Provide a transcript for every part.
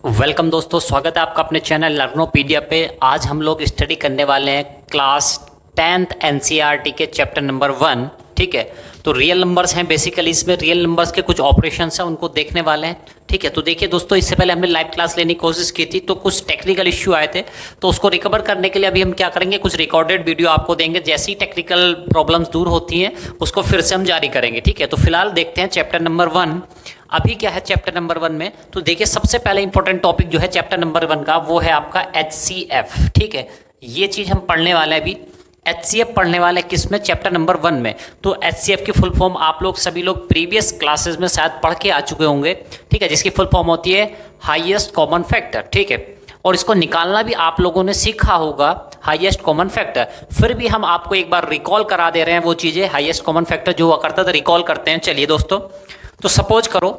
Welcome दोस्तों, स्वागत है आपका अपने चैनल लर्नोपीडिया पे। आज हम लोग स्टडी करने वाले हैं क्लास 10th एनसीईआरटी के चैप्टर नंबर 1। ठीक है, तो रियल नंबर्स हैं। बेसिकली इसमें रियल नंबर्स के कुछ ऑपरेशंस हैं, उनको देखने वाले हैं। ठीक है, तो देखिए दोस्तों, इससे पहले हमने लाइव क्लास लेने की कोशिश की थी, तो कुछ टेक्निकल इश्यू आए थे, तो उसको रिकवर करने के लिए अभी हम क्या करेंगे, कुछ रिकॉर्डेड वीडियो आपको देंगे। जैसी टेक्निकल प्रॉब्लम्स दूर होती हैं उसको फिर से हम जारी करेंगे। ठीक है, तो फिलहाल देखते हैं चैप्टर नंबर 1 अभी क्या है चैप्टर नंबर 1 में। तो देखिए, सबसे पहले इंपॉर्टेंट टॉपिक जो है चैप्टर नंबर 1 का, वो है आपका HCF। ठीक है, ये चीज हम पढ़ने वाले हैं अभी। HCF पढ़ने वाले किस में? चैप्टर नंबर 1 में। तो HCF की फुल फॉर्म आप लोग सभी लोग प्रीवियस क्लासेस में शायद पढ़ के आ चुके होंगे। ठीक है, जिसकी फुल फॉर्म होती है हाईएस्ट कॉमन फैक्टर। ठीक है, और इसको निकालना भी आप लोगों ने सीखा होगा, हाईएस्ट कॉमन फैक्टर। फिर भी हम आपको एक बार रिकॉल करा दे रहे हैं वो चीजें, हाईएस्ट कॉमन फैक्टर जो हुआ करता था, रिकॉल करते हैं। चलिए दोस्तों, तो सपोज करो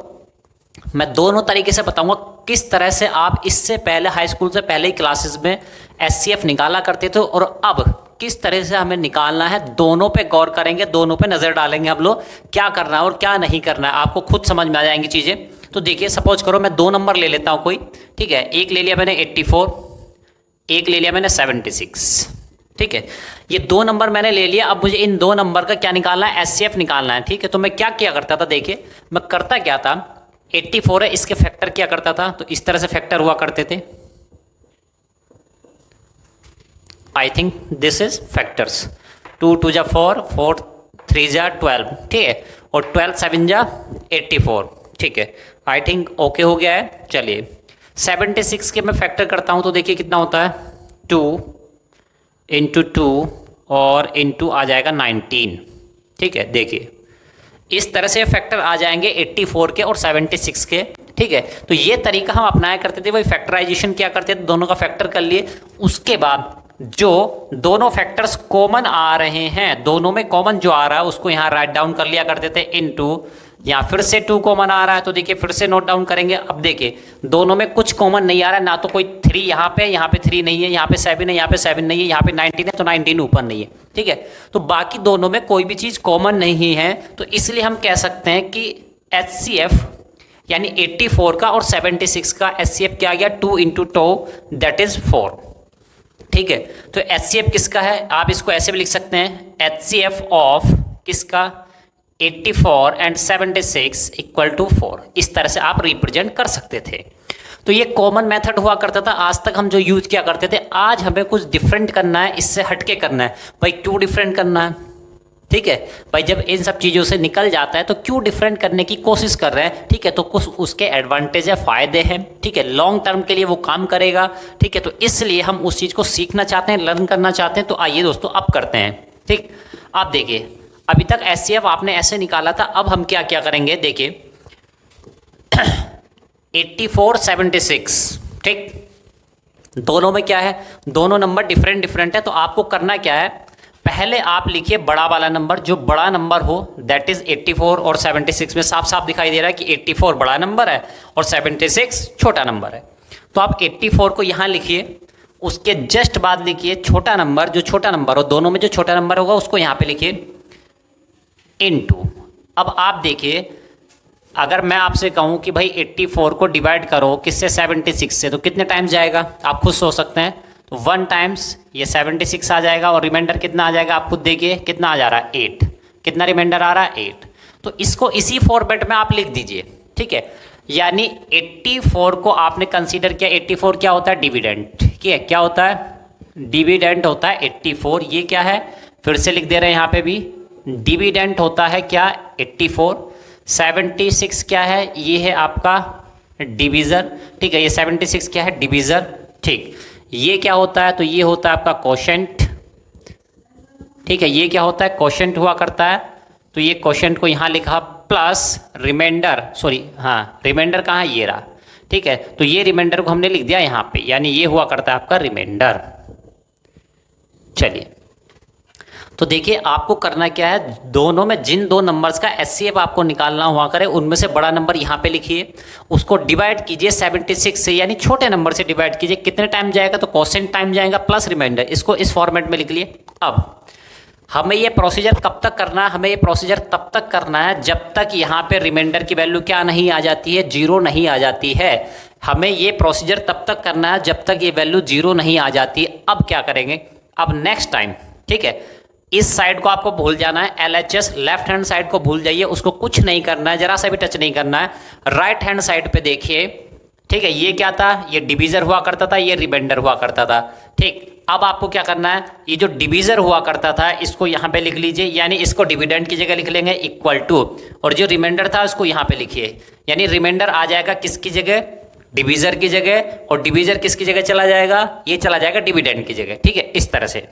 मैं दोनों तरीके से बताऊंगा किस तरह से आप इससे पहले हाई स्कूल से पहले ही क्लासेस में एचसीएफ निकाला करते थे, और अब किस तरह से हमें निकालना है। दोनों पे गौर करेंगे, दोनों पे नजर डालेंगे हम लोग, क्या करना है और क्या नहीं करना है, आपको खुद समझ में आ जाएंगी चीजें। तो देखिए, सपोज करो मैं 2 नंबर ले लेता हूं कोई। ठीक है, एक ले लिया मैंने 84, एक ले लिया मैंने 76। ठीक है, ये 2 नंबर मैंने ले लिया। अब मुझे इन 2 नंबर का क्या निकालना है? एचसीएफ निकालना है। ठीक है, तो मैं क्या किया करता था, देखिए मैं करता क्या था, 84 है, इसके फैक्टर क्या करता था, तो इस तरह से फैक्टर हुआ करते थे। I think this is factors. 2 2 जा 4, 4 3 जा 12। ठीक है, और 12 7 जा 84। ठीक है, आई थिंक ओके हो गया है। चलिए, 76 के मैं फैक्टर करता हूं, तो देखिए कितना होता है, 2 इंटू 2 और इंटू आ जाएगा 19। ठीक है, देखिए इस तरह से फैक्टर आ जाएंगे 84 के और 76 के। ठीक है, तो ये तरीका हम अपनाया करते थे, वही फैक्टराइजेशन क्या करते थे, दोनों का फैक्टर कर लिए। उसके बाद जो दोनों फैक्टर्स कॉमन आ रहे हैं, दोनों में कॉमन जो आ रहा है उसको यहाँ राइट डाउन कर लिया करते थे, इनटू यहाँ फिर से 2 कॉमन आ रहा है, तो देखिए फिर से नोट डाउन करेंगे। अब देखिए दोनों में कुछ कॉमन नहीं आ रहा है, ना तो कोई 3 यहाँ पे 3 नहीं है, यहाँ पे 7 है, यहाँ पे 7 नहीं है, यहाँ पे 19 है, तो 19 ऊपर नहीं है। ठीक है, तो बाकी दोनों में कोई भी चीज कॉमन नहीं है, तो इसलिए हम कह सकते हैं कि HCF यानी 84 का और 76 का HCF क्या आ गया, 2 इंटू 2 दैट इज 4। ठीक है, तो HCF किसका है, आप इसको ऐसे भी लिख सकते हैं, HCF ऑफ किसका, 84 एंड 76 इक्वल टू 4। इस तरह से आप रिप्रेजेंट कर सकते थे। तो ये कॉमन मेथड हुआ करता था, आज तक हम जो यूज किया करते थे। आज हमें कुछ डिफरेंट करना है, इससे हटके करना है। भाई क्यों डिफरेंट करना है? ठीक है भाई, जब इन सब चीज़ों से निकल जाता है तो क्यों डिफरेंट करने की कोशिश कर रहे हैं। ठीक है, तो कुछ उसके एडवांटेज है, फायदे हैं। ठीक है, लॉन्ग टर्म के लिए वो काम करेगा। ठीक है, तो इसलिए हम उस चीज़ को सीखना चाहते हैं, लर्न करना चाहते हैं। तो आइए दोस्तों, अब करते हैं। ठीक, आप देखिए अभी तक एचसीएफ आपने ऐसे निकाला था, अब हम क्या क्या करेंगे, देखिए 84 76। ठीक, दोनों में क्या है, दोनों नंबर डिफरेंट डिफरेंट है। तो आपको करना क्या है, पहले आप लिखिए बड़ा वाला नंबर, जो बड़ा नंबर हो, दैट इज 84 और 76 में साफ साफ दिखाई दे रहा है कि 84 बड़ा नंबर है और 76 छोटा नंबर है। तो आप 84 को यहां लिखिए, उसके जस्ट बाद लिखिए छोटा नंबर, जो छोटा नंबर हो, दोनों में जो छोटा नंबर होगा उसको यहां पे लिखिए, इनटू। अब आप देखिए, अगर मैं आपसे कहूं कि भाई 84 को डिवाइड करो किससे, 76 से, तो कितने टाइम्स जाएगा, आप खुद सोच सकते हैं। तो 1 टाइम्स ये 76 आ जाएगा, और रिमाइंडर कितना आ जाएगा, आप खुद देखिए कितना आ जा रहा है, 8। कितना रिमाइंडर आ रहा है, 8। तो इसको इसी फॉर्मेट में आप लिख दीजिए। ठीक है, यानी 84 को आपने कंसीडर किया, 84 क्या होता है, डिविडेंड। ठीक है, क्या होता है, डिविडेंड होता है 84। ये क्या है, फिर से लिख दे रहे हैं यहाँ पे भी, डिविडेंड होता है क्या, 84। 76 क्या है, ये है आपका डिवीज़र। ठीक है, ये 76 क्या है, डिवीज़र। ठीक, ये क्या होता है, तो ये होता है आपका कोशेंट। ठीक है, ये क्या होता है, कोशेंट हुआ करता है। तो ये कोशेंट को यहाँ लिखा, प्लस रिमाइंडर, सॉरी हाँ रिमाइंडर कहाँ है, ये रहा। ठीक है, तो ये रिमाइंडर को हमने लिख दिया यहाँ पे, यानी ये हुआ करता है आपका रिमाइंडर। चलिए, तो देखिए आपको करना क्या है, दोनों में जिन 2 नंबर्स का एचसीएफ आपको निकालना हुआ करे, उनमें से बड़ा नंबर यहाँ पे लिखिए, उसको डिवाइड कीजिए 76 से, यानी छोटे नंबर से डिवाइड कीजिए। कितने टाइम जाएगा, तो कोसेंट टाइम जाएगा प्लस रिमाइंडर। इसको इस फॉर्मेट में लिख लिए। अब हमें ये प्रोसीजर कब तक करना है, हमें ये प्रोसीजर तब तक करना है जब तक यहाँ पे रिमाइंडर की वैल्यू क्या नहीं आ जाती है, 0 नहीं आ जाती है। हमें ये प्रोसीजर तब तक करना है जब तक ये वैल्यू 0 नहीं आ जाती। अब क्या करेंगे, अब नेक्स्ट टाइम, ठीक है, इस साइड को आपको भूल जाना है, LHS लेफ्ट हैंड साइड को भूल जाइए, उसको कुछ नहीं करना है, जरा सा भी टच नहीं करना है। राइट हैंड साइड पे देखिए, ठीक है, ये क्या था, ये डिवीजर हुआ करता था, ये रिमाइंडर हुआ करता था। ठीक, अब आपको क्या करना है, ये जो डिवीजर हुआ करता था इसको यहाँ पे लिख लीजिए, यानी इसको डिविडेंड की जगह लिख लेंगे इक्वल टू, और जो रिमाइंडर था उसको यहाँ पे लिखिए, यानी रिमाइंडर आ जाएगा किसकी जगह, डिवीजर की जगह, और डिवीजर किसकी जगह चला जाएगा, ये चला जाएगा डिविडेंड की जगह। ठीक है, इस तरह से।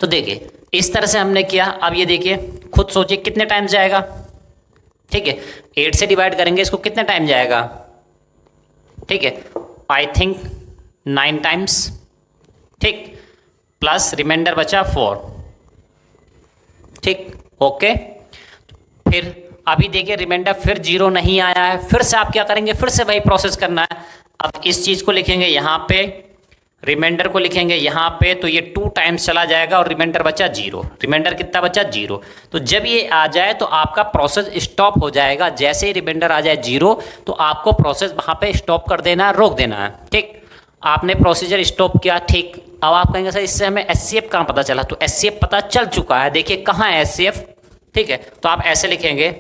तो देखिए इस तरह से हमने किया। अब ये देखिए, खुद सोचिए कितने टाइम्स जाएगा। ठीक है, 8 से डिवाइड करेंगे इसको, कितने टाइम जाएगा, ठीक है, आई थिंक 9 टाइम्स। ठीक, प्लस रिमाइंडर बचा 4। ठीक, ओके। फिर अभी देखिए रिमाइंडर फिर 0 नहीं आया है, फिर से आप क्या करेंगे, फिर से वही प्रोसेस करना है। अब इस चीज को लिखेंगे यहाँ पे, रिमाइंडर को लिखेंगे यहाँ पे, तो ये 2 टाइम्स चला जाएगा और रिमाइंडर बचा 0। रिमाइंडर कितना बचा, 0। तो जब ये आ जाए तो आपका प्रोसेस स्टॉप हो जाएगा। जैसे ही रिमाइंडर आ जाए 0 तो आपको प्रोसेस वहाँ पे स्टॉप कर देना है, रोक देना है। ठीक, आपने प्रोसीजर स्टॉप किया। ठीक, अब आप कहेंगे सर इससे हमें SCF कहाँ पता चला, तो SCF पता चल चुका है। देखिए कहाँ है SCF, ठीक है, तो आप ऐसे लिखेंगे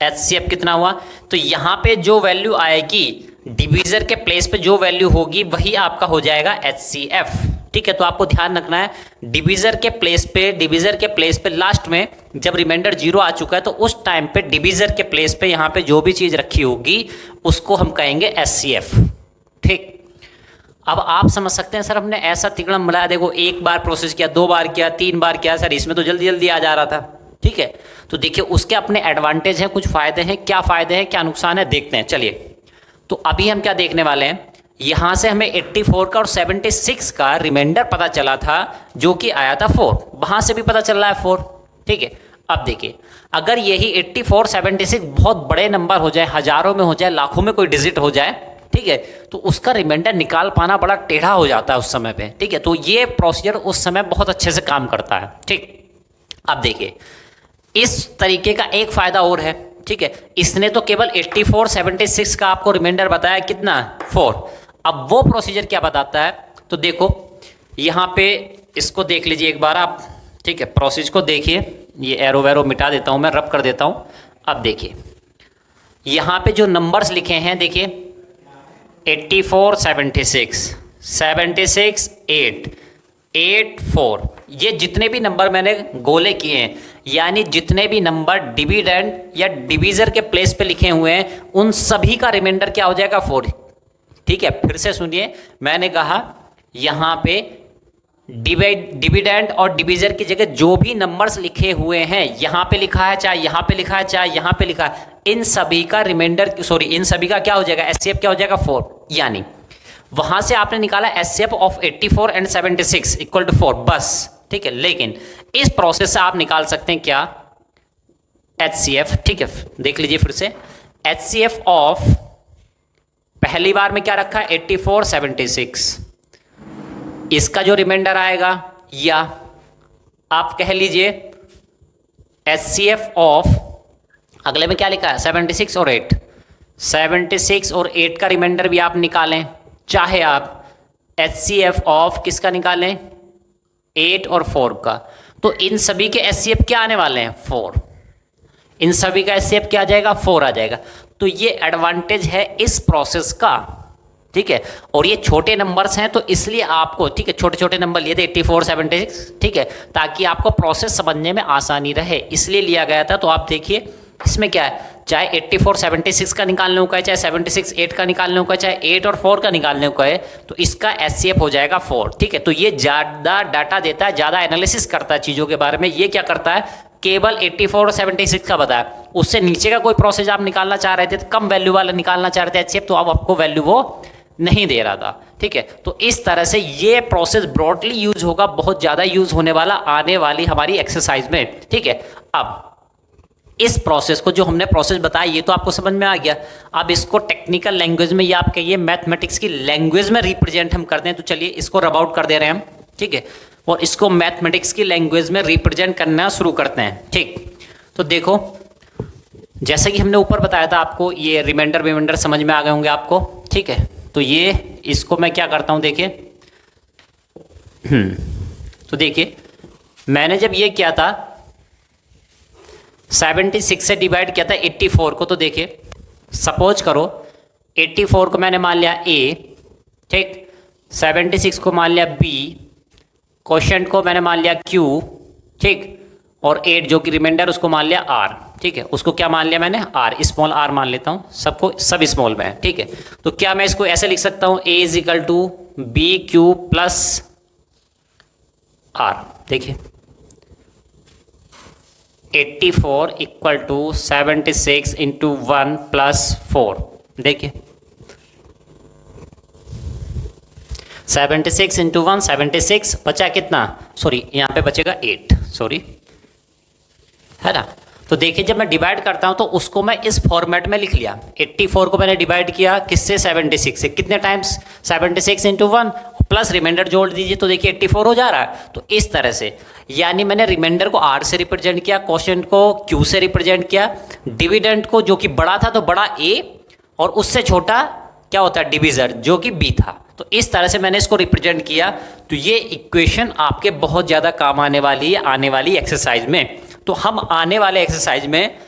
HCF कितना हुआ, तो यहाँ पे जो वैल्यू आएगी डिवीजर के प्लेस पे जो वैल्यू होगी वही आपका हो जाएगा HCF। ठीक है, तो आपको ध्यान रखना है डिवीजर के प्लेस पे लास्ट में जब रिमाइंडर 0 आ चुका है तो उस टाइम पे डिवीजर के प्लेस पे यहाँ पे जो भी चीज रखी होगी उसको हम कहेंगे HCF। ठीक, अब आप समझ सकते हैं सर हमने ऐसा तिकड़म मिलाया, देखो 1 बार प्रोसेस किया, 2 बार किया, 3 बार किया, सर इसमें तो जल्दी जल्दी आ जा रहा था। ठीक है, तो देखिए उसके अपने एडवांटेज हैं, कुछ फायदे हैं। क्या फायदे हैं क्या नुकसान है देखते हैं, चलिए। तो अभी हम क्या देखने वाले हैं, यहां से हमें 84 का और 76 का रिमाइंडर पता चला था जो कि आया था 4, वहां से भी पता चल रहा है 4। ठीक है, अब देखिए अगर यही 84 76 बहुत बड़े नंबर हो जाए, हजारों में हो जाए, लाखों में कोई डिजिट हो जाए, ठीक है, तो उसका रिमाइंडर निकाल पाना बड़ा टेढ़ा हो जाता है उस समय पे। ठीक है, तो ये प्रोसीजर उस समय बहुत अच्छे से काम करता है। ठीक, अब देखिए इस तरीके का एक फायदा और है। ठीक है, इसने तो केवल 84 76 का आपको रिमाइंडर बताया कितना, 4। अब वो प्रोसीजर क्या बताता है, तो देखो यहाँ पे इसको देख लीजिए एक बार आप। ठीक है, प्रोसेस को देखिए, ये एरो वैरो मिटा देता हूँ मैं, रब कर देता हूँ। अब देखिए यहाँ पे जो नंबर्स लिखे हैं, देखिए 84 76 76 8 8 4, ये जितने भी नंबर मैंने गोले किए हैं, यानी जितने भी नंबर डिविडेंड या डिवीजर के प्लेस पे लिखे हुए हैं उन सभी का रिमाइंडर क्या हो जाएगा, 4। ठीक है, फिर से सुनिए, मैंने कहा यहाँ पे डिविडेंड और डिवीजर की जगह जो भी नंबर्स लिखे हुए हैं, यहाँ पे लिखा है चाहे यहाँ पे लिखा है चाहे यहाँ पे लिखा है, इन सभी का रिमाइंडर इन सभी का क्या हो जाएगा, HCF क्या हो जाएगा, 4। यानी वहां से आपने निकाला HCF of 84 and 76 equal to 4 बस। ठीक है, लेकिन इस प्रोसेस से आप निकाल सकते हैं क्या, HCF। ठीक है, देख लीजिए फिर से, HCF ऑफ पहली बार में क्या रखा है 84 76, इसका जो रिमाइंडर आएगा, या आप कह लीजिए HCF ऑफ अगले में क्या लिखा है 76 और 8, 76 और 8 का रिमाइंडर भी आप निकालें, चाहे आप HCF ऑफ किसका निकालें 8 और 4 का, तो इन सभी के HCF क्या आने वाले हैं 4, इन सभी का HCF क्या आ जाएगा 4 आ जाएगा। तो ये एडवांटेज है इस प्रोसेस का। ठीक है, और ये छोटे नंबर्स हैं तो इसलिए आपको, ठीक है, छोटे छोटे नंबर लिए थे 84 76, ठीक है, ताकि आपको प्रोसेस समझने में आसानी रहे, इसलिए लिया गया था। तो आप देखिए इसमें क्या है, चाहे 84 76 का निकालने को है, चाहे 76 8 का निकालने को है, चाहे 8 और 4 का निकालने को है, तो इसका HCF हो जाएगा 4। ठीक है, तो ये ज़्यादा डाटा देता है, ज़्यादा एनालिसिस करता है चीज़ों के बारे में। ये क्या करता है, केवल 84 और 76 का बताया, उससे नीचे का कोई प्रोसेस आप निकालना चाह रहे थे, तो कम वैल्यू वाला निकालना चाह रहे थे HCF, तो अब आपको वैल्यू वो नहीं दे रहा था। ठीक है, तो इस तरह से ये प्रोसेस ब्रॉडली यूज होगा, बहुत ज़्यादा यूज होने वाला आने वाली हमारी एक्सरसाइज में। ठीक है, अब इस प्रोसेस को जो हमने प्रोसेस बताया ये तो आपको समझ में आ गया। अब इसको टेक्निकल लैंग्वेज में या आप कहिए मैथमेटिक्स की लैंग्वेज में रिप्रेजेंट हम करते हैं, तो चलिए इसको रब आउट कर दे रहे हैं हम। ठीक है, और इसको मैथमेटिक्स की लैंग्वेज में रिप्रेजेंट करना शुरू करते हैं। ठीक, तो देखो जैसा कि हमने ऊपर बताया था आपको, ये रिमाइंडर समझ में आ गए होंगे आपको, ठीक है। तो ये इसको मैं क्या करता हूँ देखिए, तो देखिए मैंने जब ये किया था 76 से डिवाइड किया था 84 को, तो देखिए सपोज करो 84 को मैंने मान लिया ए, ठीक, 76 को मान लिया बी, क्वोशिएंट को मैंने मान लिया क्यू, ठीक, और 8 जो कि रिमाइंडर उसको मान लिया आर, ठीक है। उसको क्या मान लिया मैंने, आर, स्मॉल आर मान लेता हूँ, सबको सब स्मॉल में है, ठीक है। तो क्या मैं इसको ऐसे लिख सकता हूँ, A is equal to B Q plus R, देखिए 84 इक्वल टू 76 इंटू 1 प्लस 4, देखिए 76 इंटू 1 76, बचा कितना, सॉरी यहाँ पे बचेगा 8, सॉरी, है ना। तो देखिए जब मैं डिवाइड करता हूँ तो उसको मैं इस फॉर्मेट में लिख लिया, 84 को मैंने डिवाइड किया किससे, 76 से, कितने टाइम्स, 76 इंटू 1 प्लस रिमाइंडर जोड़ दीजिए, तो देखिए 84 हो जा रहा है। तो इस तरह से, यानी मैंने रिमाइंडर को आर से रिप्रेजेंट किया, क्वोशिएंट को क्यू से रिप्रेजेंट किया, डिविडेंड को जो कि बड़ा था तो बड़ा ए, और उससे छोटा क्या होता है, डिविजर, जो कि बी था। तो इस तरह से मैंने इसको रिप्रेजेंट किया। तो ये इक्वेशन आपके बहुत ज़्यादा काम आने वाली है आने वाली एक्सरसाइज में। तो हम आने वाले एक्सरसाइज में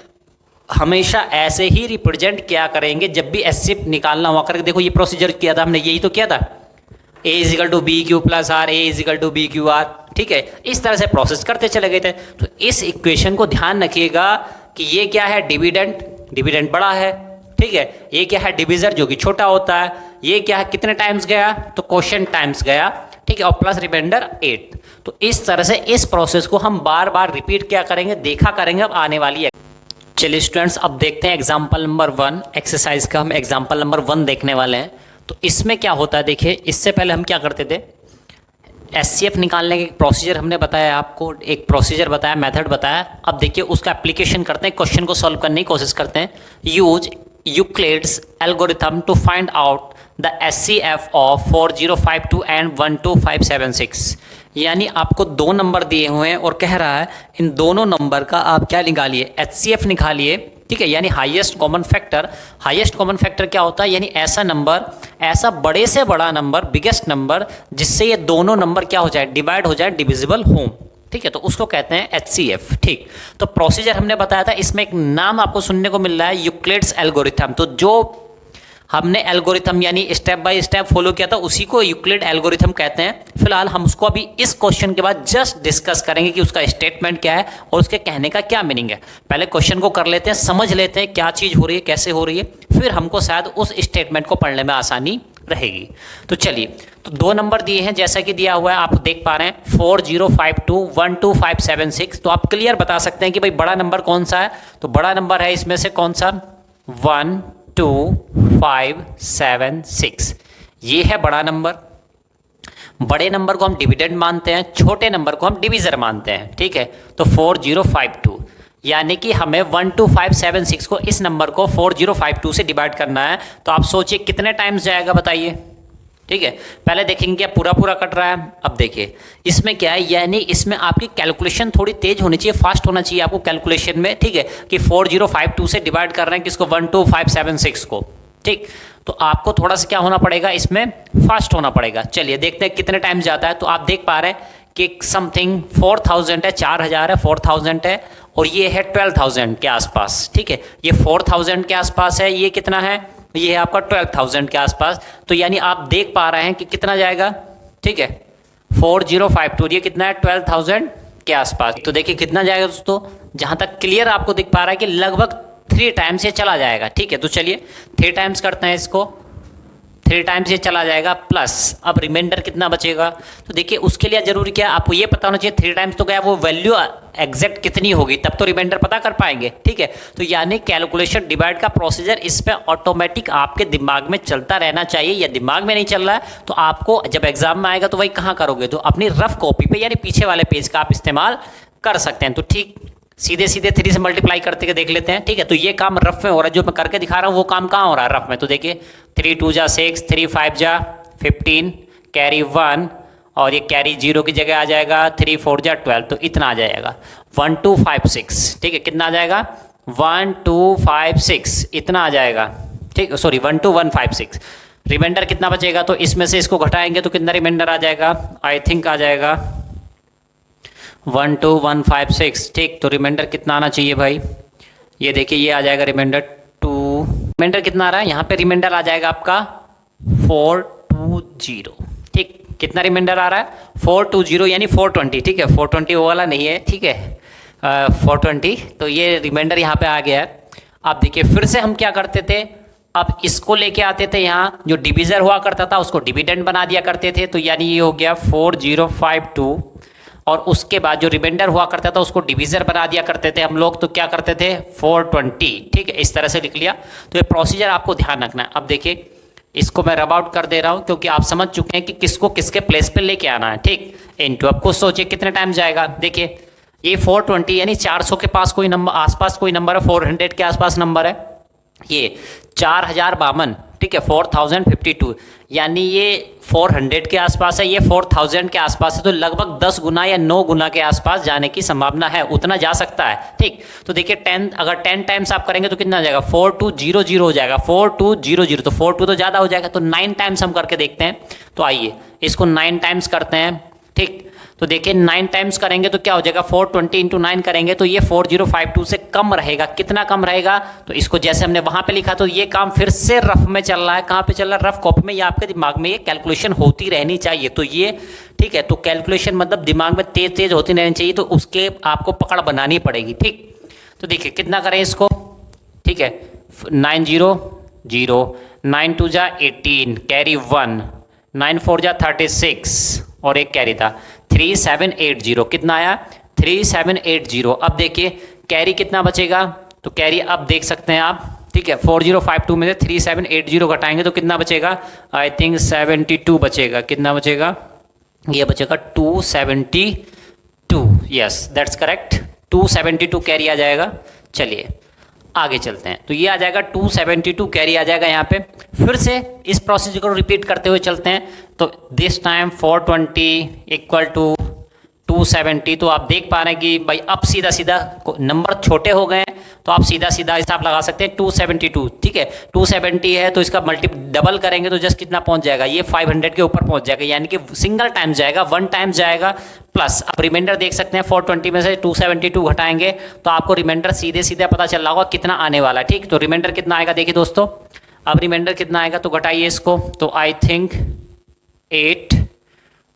हमेशा ऐसे ही रिप्रेजेंट किया करेंगे जब भी एससीएफ निकालना हुआ करके। देखो ये प्रोसीजर किया था हमने, यही तो किया था, A is equal to B Q plus R, A is equal to B Q R, ठीक है। इस तरह से प्रोसेस करते चले गए थे। तो इस इक्वेशन को ध्यान रखिएगा कि ये क्या है, डिविडेंड, डिविडेंड बड़ा है, ठीक है। ये क्या है, डिविजर, जो कि छोटा होता है। ये क्या है, कितने टाइम्स गया, तो क्वोशिएंट टाइम्स गया, ठीक है, और प्लस रिमाइंडर 8। तो इस तरह से इस प्रोसेस को हम बार बार रिपीट क्या करेंगे, देखा करेंगे अब आने वाली है। चलिए स्टूडेंट्स, अब देखते हैं एग्जाम्पल नंबर 1 एक्सरसाइज का। हम एग्जाम्पल नंबर 1 देखने वाले हैं। तो इसमें क्या होता है देखिए, इससे पहले हम क्या करते थे, एचसीएफ निकालने के प्रोसीजर हमने बताया आपको, एक प्रोसीजर बताया, मेथड बताया। अब देखिए उसका एप्लीकेशन करते हैं, क्वेश्चन को सॉल्व करने की कोशिश करते हैं। Use Euclid's algorithm to find out the HCF of 4052 and 12576। यानी आपको दो नंबर दिए हुए हैं और कह रहा है इन दोनों नंबर का आप क्या निकालिए, एचसीएफ निकालिए, ठीक है, यानी highest common factor. Highest common factor क्या होता है, यानी ऐसा नंबर, ऐसा बड़े से बड़ा नंबर, बिगेस्ट नंबर, जिससे ये दोनों नंबर क्या हो जाए, डिवाइड हो जाए, डिविजिबल हो, ठीक है। तो उसको कहते हैं एचसीएफ, ठीक। तो प्रोसीजर हमने बताया था, इसमें एक नाम आपको सुनने को मिल रहा है, यूक्लिड्स एल्गोरिथम। तो जो हमने एल्गोरिथम यानी स्टेप बाय स्टेप फॉलो किया था, उसी को यूक्लिड एल्गोरिथम कहते हैं। फिलहाल हम उसको अभी इस क्वेश्चन के बाद जस्ट डिस्कस करेंगे कि उसका स्टेटमेंट क्या है और उसके कहने का क्या मीनिंग है। पहले क्वेश्चन को कर लेते हैं, समझ लेते हैं क्या चीज़ हो रही है, कैसे हो रही है, फिर हमको शायद उस स्टेटमेंट को पढ़ने में आसानी रहेगी। तो चलिए, तो दो नंबर दिए हैं जैसा कि दिया हुआ है, आप देख पा रहे हैं 4052 12576। तो आप क्लियर बता सकते हैं कि भाई बड़ा नंबर कौन सा है। तो बड़ा नंबर है इसमें से कौन सा, 12576, ये है बड़ा नंबर। बड़े नंबर को हम डिविडेंड मानते हैं, छोटे नंबर को हम डिविजर मानते हैं, ठीक है। तो 4052, यानी कि हमें 12576 को, इस नंबर को 4052 से डिवाइड करना है। तो आप सोचिए कितने टाइम्स जाएगा, बताइए, ठीक है। पहले देखेंगे क्या पूरा पूरा कट रहा है। अब देखिए इसमें क्या है, यानी इसमें आपकी कैलकुलेशन थोड़ी तेज होनी चाहिए, फास्ट होना चाहिए आपको कैलकुलेशन में, ठीक है, कि 4052 से डिवाइड कर रहे हैं किसको, 12576 को, ठीक। तो आपको थोड़ा सा क्या होना पड़ेगा, इसमें फास्ट होना पड़ेगा। चलिए देखते हैं कितने टाइम जाता है। तो आप देख पा रहे हैं कि समथिंग 4000 है, 4000 है, 4000 है, और ये है 12000 के आसपास, ठीक है। ये 4000 के आसपास है, ये कितना है, ये है आपका 12000 के आसपास। तो यानी आप देख पा रहे हैं कि कितना जाएगा, ठीक है, 4052, ये कितना है, 12000 के आसपास। तो देखिए कितना जाएगा दोस्तों, जहाँ तक क्लियर आपको दिख पा रहा है कि लगभग 3 टाइम्स ये चला जाएगा, ठीक है। तो चलिए 3 टाइम्स करते हैं इसको, 3 टाइम्स ये चला जाएगा, प्लस अब रिमाइंडर कितना बचेगा। तो देखिए उसके लिए जरूरी क्या है, आपको ये पता होना चाहिए 3 टाइम्स तो गया, वो वैल्यू एग्जैक्ट कितनी होगी, तब तो रिमाइंडर पता कर पाएंगे, ठीक है। तो यानी कैलकुलेशन डिवाइड का प्रोसीजर इस पे ऑटोमेटिक आपके दिमाग में चलता रहना चाहिए। या दिमाग में नहीं चल रहा है तो आपको जब एग्जाम में आएगा तो वही कहाँ करोगे, तो अपनी रफ कॉपी पे यानी पीछे वाले पेज का आप इस्तेमाल कर सकते हैं। तो ठीक सीधे सीधे 3 से मल्टीप्लाई करते के देख लेते हैं, ठीक है। तो ये काम रफ में हो रहा है, जो मैं करके दिखा रहा हूँ वो काम कहाँ हो रहा है, रफ में। तो देखिए 3 2 जा 6, 3 5 जा 15, कैरी 1, और ये कैरी 0 की जगह आ जाएगा, 3 4 जा 12, तो इतना आ जाएगा 1256, ठीक है। कितना आ जाएगा, 1256 इतना आ जाएगा, ठीक, सॉरी 12156। रिमाइंडर कितना बचेगा, तो इसमें से इसको घटाएंगे तो कितना रिमाइंडर आ जाएगा, आई थिंक आ जाएगा 12156, ठीक। तो रिमाइंडर कितना आना चाहिए भाई, ये देखिए ये आ जाएगा रिमाइंडर रिमाइंडर कितना आ रहा है यहाँ पे, रिमाइंडर आ जाएगा आपका 420, ठीक। कितना रिमाइंडर आ रहा है 420 यानी 420, ठीक है, 420 वो वाला नहीं है, ठीक है, 420। तो ये रिमाइंडर यहाँ पे आ गया है। अब देखिए फिर से हम क्या करते थे, अब इसको लेके आते थे यहाँ, जो डिविजर हुआ करता था उसको डिविडेंड बना दिया करते थे, तो यानी ये हो गया 4052, और उसके बाद जो रिमाइंडर हुआ करता था उसको डिविजर बना दिया करते थे हम लोग, तो क्या करते थे 420, ठीक है, इस तरह से लिख लिया। तो ये प्रोसीजर आपको ध्यान रखना है। अब देखिए इसको मैं रब आउट कर दे रहा हूँ क्योंकि आप समझ चुके हैं कि किसको किसके प्लेस पे लेके आना है, ठीक। इनटू, अब कुछ सोचिए कितने टाइम जाएगा, देखिए ये 420 यानी 400 के पास कोई नंबर, आसपास कोई नंबर है, 400 के आसपास नंबर है, ये 4052, ठीक है, 4052, यानी ये 400 के आसपास है, ये 4000 के आसपास है, तो लगभग 10 गुना या 9 गुना के आसपास जाने की संभावना है, उतना जा सकता है, ठीक। तो देखिए 10, अगर 10 टाइम्स आप करेंगे तो कितना आ जाएगा 4200 हो जाएगा, 4200, तो 42 तो ज़्यादा हो जाएगा, तो 9 टाइम्स हम करके देखते हैं। तो आइए इसको 9 टाइम्स करते हैं, ठीक। तो देखिए 9 टाइम्स करेंगे तो क्या हो जाएगा, 420 इंटू 9 करेंगे तो ये 4052 से कम रहेगा। कितना कम रहेगा, तो इसको जैसे हमने वहां पे लिखा, तो ये काम फिर से रफ में चल रहा है। कहाँ पे चल रहा है, रफ कॉपी में। ये आपके दिमाग में ये कैलकुलेशन होती रहनी चाहिए, तो ये ठीक है। तो कैलकुलेशन मतलब दिमाग में तेज तेज होती रहनी चाहिए, तो उसके आपको पकड़ बनानी पड़ेगी, ठीक। तो देखिए कितना करें इसको, ठीक है, 900, 9 2 जा 18, कैरी 1, 9 4 जा 36 और एक कैरी था 3780, कितना आया 3780। अब देखिए कैरी कितना बचेगा, तो कैरी अब देख सकते हैं आप, ठीक है, 4052 में से 3780 घटाएंगे तो कितना बचेगा, आई थिंक 72 बचेगा। कितना बचेगा, ये बचेगा 272, यस दैट्स करेक्ट, 272 कैरी आ जाएगा। चलिए आगे चलते हैं, तो ये आ जाएगा 272 कैरी आ जाएगा यहाँ पे। फिर से इस प्रोसीजर को रिपीट करते हुए चलते हैं, तो दिस टाइम 420 इक्वल टू 270। तो आप देख पा रहे हैं कि भाई अब सीधा सीधा नंबर छोटे हो गए हैं, तो आप सीधा सीधा हिसाब लगा सकते हैं 272, ठीक है। 270 है तो इसका डबल करेंगे तो जस्ट कितना पहुंच जाएगा, ये 500 के ऊपर पहुंच जाएगा, यानी कि सिंगल टाइम जाएगा, 1 टाइम जाएगा। प्लस अब रिमाइंडर देख सकते हैं 420 में से 272 घटाएंगे तो आपको रिमाइंडर सीधे सीधे पता चल रहा होगा कितना आने वाला है, ठीक। तो रिमाइंडर कितना आएगा, देखिए दोस्तों, अब रिमाइंडर कितना आएगा, तो घटाइए इसको, तो आई थिंक 8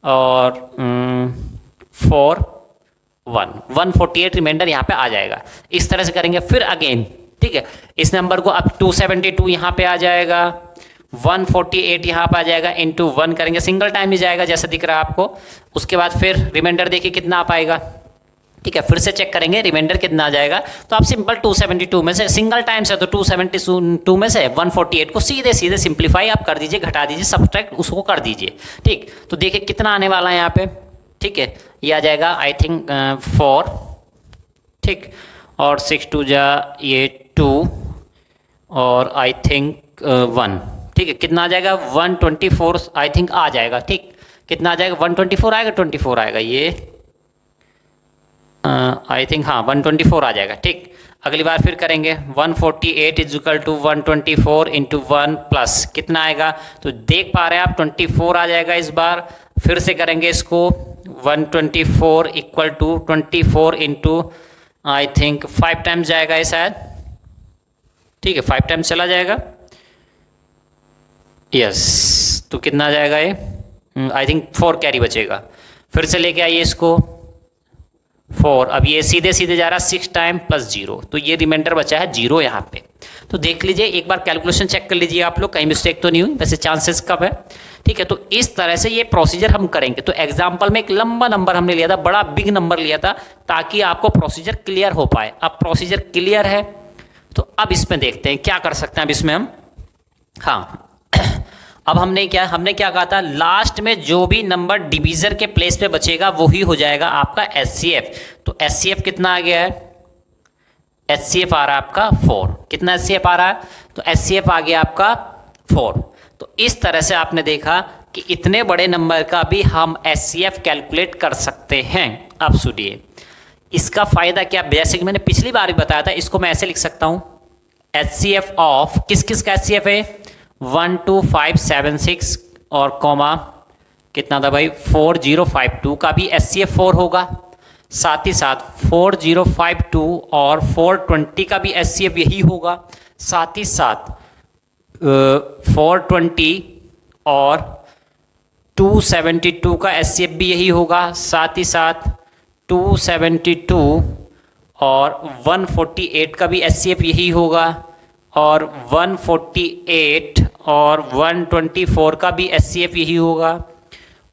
और 4 148 रिमाइंडर यहाँ पे आ जाएगा। इस तरह से करेंगे फिर अगेन, ठीक है। इस नंबर को अब 272 यहाँ पे आ जाएगा, 148 यहाँ पे आ जाएगा, इंटू 1 करेंगे, सिंगल टाइम ही जाएगा जैसा दिख रहा है आपको। उसके बाद फिर रिमाइंडर देखिए कितना आ पाएगा, ठीक है। फिर से चेक करेंगे रिमाइंडर कितना आ जाएगा, तो आप सिंपल 272 में से सिंगल टाइम्स है तो 272 में से 148 को सीधे सीधे सिंप्लीफाई आप कर दीजिए, घटा दीजिए, सब्ट्रैक्ट उसको कर दीजिए, ठीक। तो देखिए कितना आने वाला है यहाँ पे, ठीक है, ये आ जाएगा आई थिंक 4, ठीक, और 6 2 जा ये 2 और आई थिंक 1, ठीक है। कितना आ जाएगा 124 आई थिंक आ जाएगा, ठीक। कितना आ जाएगा 124 आएगा, 24 आएगा, ये आई थिंक हाँ 124 आ जाएगा, ठीक। अगली बार फिर करेंगे 148 is equal to 124 into 1 plus कितना आएगा, तो देख पा रहे हैं आप 24 आ जाएगा इस बार। फिर से करेंगे इसको 124 equal to 24 into I think 5 times जाएगा ये शायद, ठीक है, 5 टाइम्स चला जाएगा, यस। तो कितना आ जाएगा ये, आई थिंक 4 कैरी बचेगा। फिर से लेके आइए इसको 4, अब ये सीधे सीधे जा रहा है 6 टाइम प्लस 0, तो ये रिमाइंडर बचा है 0 यहाँ पे। तो देख लीजिए एक बार कैलकुलेशन चेक कर लीजिए आप लोग, कहीं मिस्टेक तो नहीं हुई, वैसे चांसेस कम है, ठीक है। तो इस तरह से ये प्रोसीजर हम करेंगे। तो एग्जाम्पल में एक लंबा नंबर हमने लिया था, बड़ा बिग नंबर लिया था ताकि आपको प्रोसीजर क्लियर हो पाए। अब प्रोसीजर क्लियर है तो अब इसमें देखते हैं क्या कर सकते हैं। अब इसमें हम हाँ अब हमने क्या कहा था, लास्ट में जो भी नंबर डिवीजर के प्लेस पे बचेगा वही हो जाएगा आपका एचसीएफ। तो एचसीएफ कितना आ गया है, एचसीएफ आ रहा है आपका 4। कितना एचसीएफ आ रहा है, तो एचसीएफ आ गया आपका 4। तो इस तरह से आपने देखा कि इतने बड़े नंबर का भी हम एचसीएफ कैलकुलेट कर सकते हैं। अब सुनिए, इसका फ़ायदा क्या, जैसे कि मैंने पिछली बार भी बताया था, इसको मैं ऐसे लिख सकता हूँ, HCF ऑफ किस किस का HCF है, 1 2 5 7 6 और कॉमा कितना था भाई 4052 का भी HCF 4 होगा, साथ ही साथ 4052 और 420 का भी HCF यही होगा, साथ ही साथ 420 और 272 का HCF भी यही होगा, साथ ही साथ 272 और 148 का भी HCF यही होगा, और 148 और 124 का भी HCF यही होगा,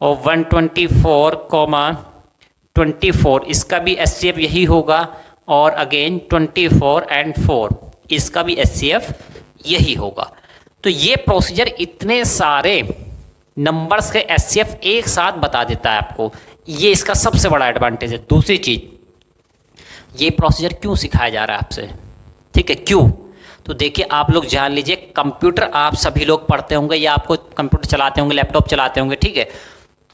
और 124 कॉमा 24 इसका भी HCF यही होगा, और अगेन 24 एंड 4 इसका भी HCF यही होगा। तो ये प्रोसीजर इतने सारे नंबर्स के HCF एक साथ बता देता है आपको, ये इसका सबसे बड़ा एडवांटेज है। दूसरी चीज़, ये प्रोसीजर क्यों सिखाया जा रहा है आपसे, ठीक है, क्यों? तो देखिए आप लोग जान लीजिए, कंप्यूटर आप सभी लोग पढ़ते होंगे या आपको कंप्यूटर चलाते होंगे, लैपटॉप चलाते होंगे, ठीक है,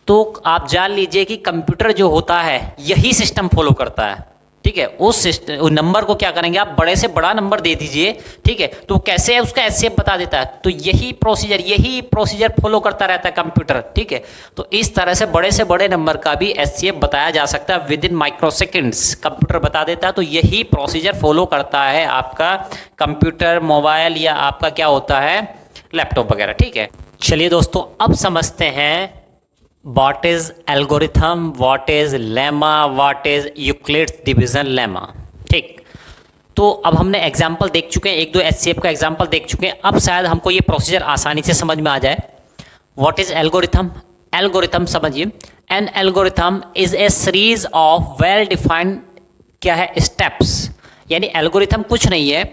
तो आप जान लीजिए कि कंप्यूटर जो होता है यही सिस्टम फॉलो करता है, ठीक है। उस सिस्टम नंबर को क्या करेंगे आप, बड़े से बड़ा नंबर दे दीजिए, ठीक है, तो कैसे है उसका HCF बता देता है। तो यही प्रोसीजर फॉलो करता रहता है कंप्यूटर, ठीक है। तो इस तरह से बड़े नंबर का भी HCF बताया जा सकता है with in micro seconds, computer बता देता है। तो यही प्रोसीजर फॉलो करता है आपका कंप्यूटर, मोबाइल या आपका क्या होता है लैपटॉप वगैरह, ठीक है। चलिए दोस्तों, अब समझते हैं what is algorithm, what is lemma, what is Euclid's division lemma, ठीक। तो अब हमने एग्जाम्पल देख चुके हैं, एक दो HCF का एग्जाम्पल देख चुके हैं, अब शायद हमको ये प्रोसीजर आसानी से समझ में आ जाए। what is algorithm? एल्गोरिथम समझिए, an algorithm is a series of well defined क्या है स्टेप्स, यानी एल्गोरिथम कुछ नहीं है,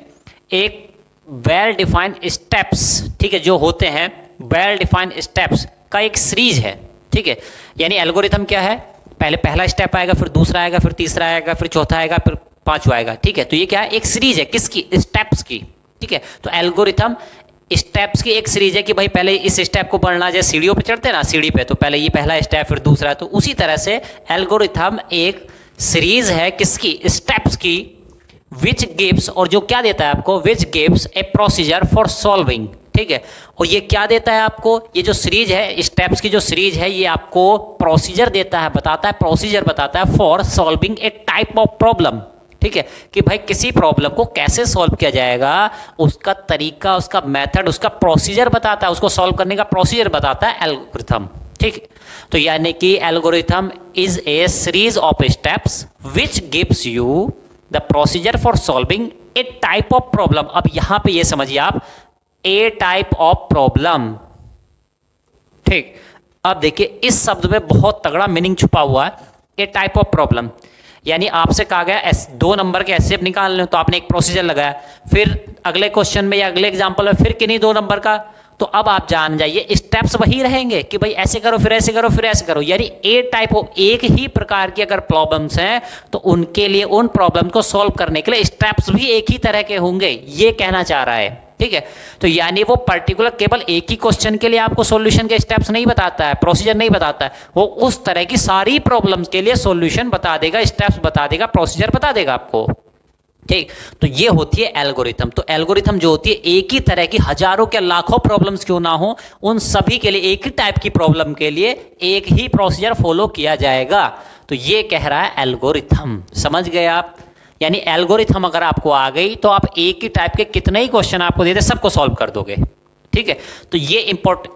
एक वेल डिफाइंड स्टेप्स, ठीक है, जो होते हैं वेल डिफाइंड स्टेप्स का एक सीरीज है, ठीक है। यानी एल्गोरिथम क्या है, पहले पहला स्टेप आएगा, फिर दूसरा आएगा, फिर तीसरा आएगा, फिर चौथा आएगा, फिर पांचवा आएगा, ठीक है। तो ये क्या है, एक सीरीज है, किसकी, स्टेप्स की, ठीक है। तो एल्गोरिथम स्टेप्स की एक सीरीज है कि भाई पहले इस स्टेप को पढ़ना, जैसे सीढ़ियों पे चढ़ते हैं ना, सीढ़ी पे, तो पहले ये पहला स्टेप, फिर दूसरा, तो उसी तरह से एल्गोरिथम एक सीरीज है किसकी, स्टेप्स की, विच गिव्स, और जो क्या देता है आपको, which gives A procedure for solving, ठीक है। और ये क्या देता है आपको, ये जो सीरीज है, स्टेप्स की जो सीरीज है, ये आपको प्रोसीजर देता है, बताता है, प्रोसीजर बताता है for solving A type of problem, ठीक है, कि भाई किसी प्रॉब्लम को कैसे सॉल्व किया जाएगा, उसका तरीका, उसका मेथड, उसका प्रोसीजर बताता है, उसको सॉल्व करने का प्रोसीजर बताता है एल्गोरिथम, ठीक है। तो यानी कि algorithm is a series of steps which gives you the procedure for solving A type of problem. अब यहां पे ये समझिए आप, ए टाइप ऑफ प्रॉब्लम, ठीक। अब देखिए इस शब्द में बहुत तगड़ा मीनिंग छुपा हुआ है, ए टाइप ऑफ प्रॉब्लम, यानी आपसे कहा गया 2 नंबर के HCF निकालने, तो आपने एक प्रोसीजर लगाया, फिर अगले क्वेश्चन में या अगले एग्जांपल में फिर किन्हीं 2 नंबर का, तो अब आप जान जाइए स्टेप्स वही रहेंगे कि भाई ऐसे करो, फिर ऐसे करो, फिर ऐसे करो, यानी ए टाइप ऑफ एक ही प्रकार की अगर प्रॉब्लम्स हैं तो उनके लिए, उन प्रॉब्लम को सॉल्व करने के लिए स्टेप्स भी एक ही तरह के होंगे, ये कहना चाह रहा है, ठीक है। तो यानी वो पर्टिकुलर केवल एक ही क्वेश्चन के लिए आपको सॉल्यूशन के स्टेप्स नहीं बताता है, प्रोसीजर नहीं बताता है, वो उस तरह की सारी प्रॉब्लम्स के लिए सॉल्यूशन बता देगा, स्टेप्स बता देगा, प्रोसीजर बता देगा आपको, ठीक। तो ये होती है एल्गोरिथम। तो एल्गोरिथम जो होती है एक ही तरह की हजारों के लाखों प्रॉब्लम्स क्यों ना हो, उन सभी के लिए एक ही टाइप की प्रॉब्लम के लिए एक ही प्रोसीजर फॉलो किया जाएगा। तो ये कह रहा है एल्गोरिथम, समझ गए आप। यानी एल्गोरिथम अगर आपको आ गई तो आप एक ही टाइप के कितने ही क्वेश्चन आपको दे दे सबको सॉल्व कर दोगे, ठीक है। तो ये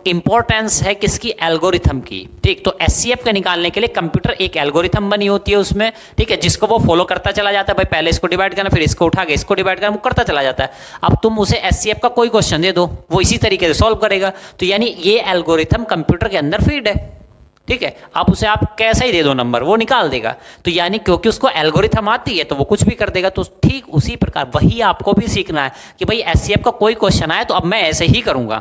इंपॉर्टेंस है किसकी, एल्गोरिथम की, ठीक। तो HCF का निकालने के लिए कंप्यूटर एक एल्गोरिथम बनी होती है उसमें, ठीक है, जिसको वो फॉलो करता चला जाता है, भाई पहले इसको डिवाइड करना, फिर इसको उठा के इसको डिवाइड करना, वो करता चला जाता है। अब तुम उसे HCF का कोई क्वेश्चन दे दो, वो इसी तरीके से सॉल्व करेगा। तो यानी ये एल्गोरिथम कंप्यूटर के अंदर फीड है, ठीक है। आप उसे आप कैसा ही दे दो नंबर, वो निकाल देगा। तो यानी क्योंकि उसको एल्गोरिथम आती है तो वो कुछ भी कर देगा। तो ठीक उसी प्रकार वही आपको भी सीखना है कि भाई HCF का कोई क्वेश्चन आए तो अब मैं ऐसे ही करूंगा,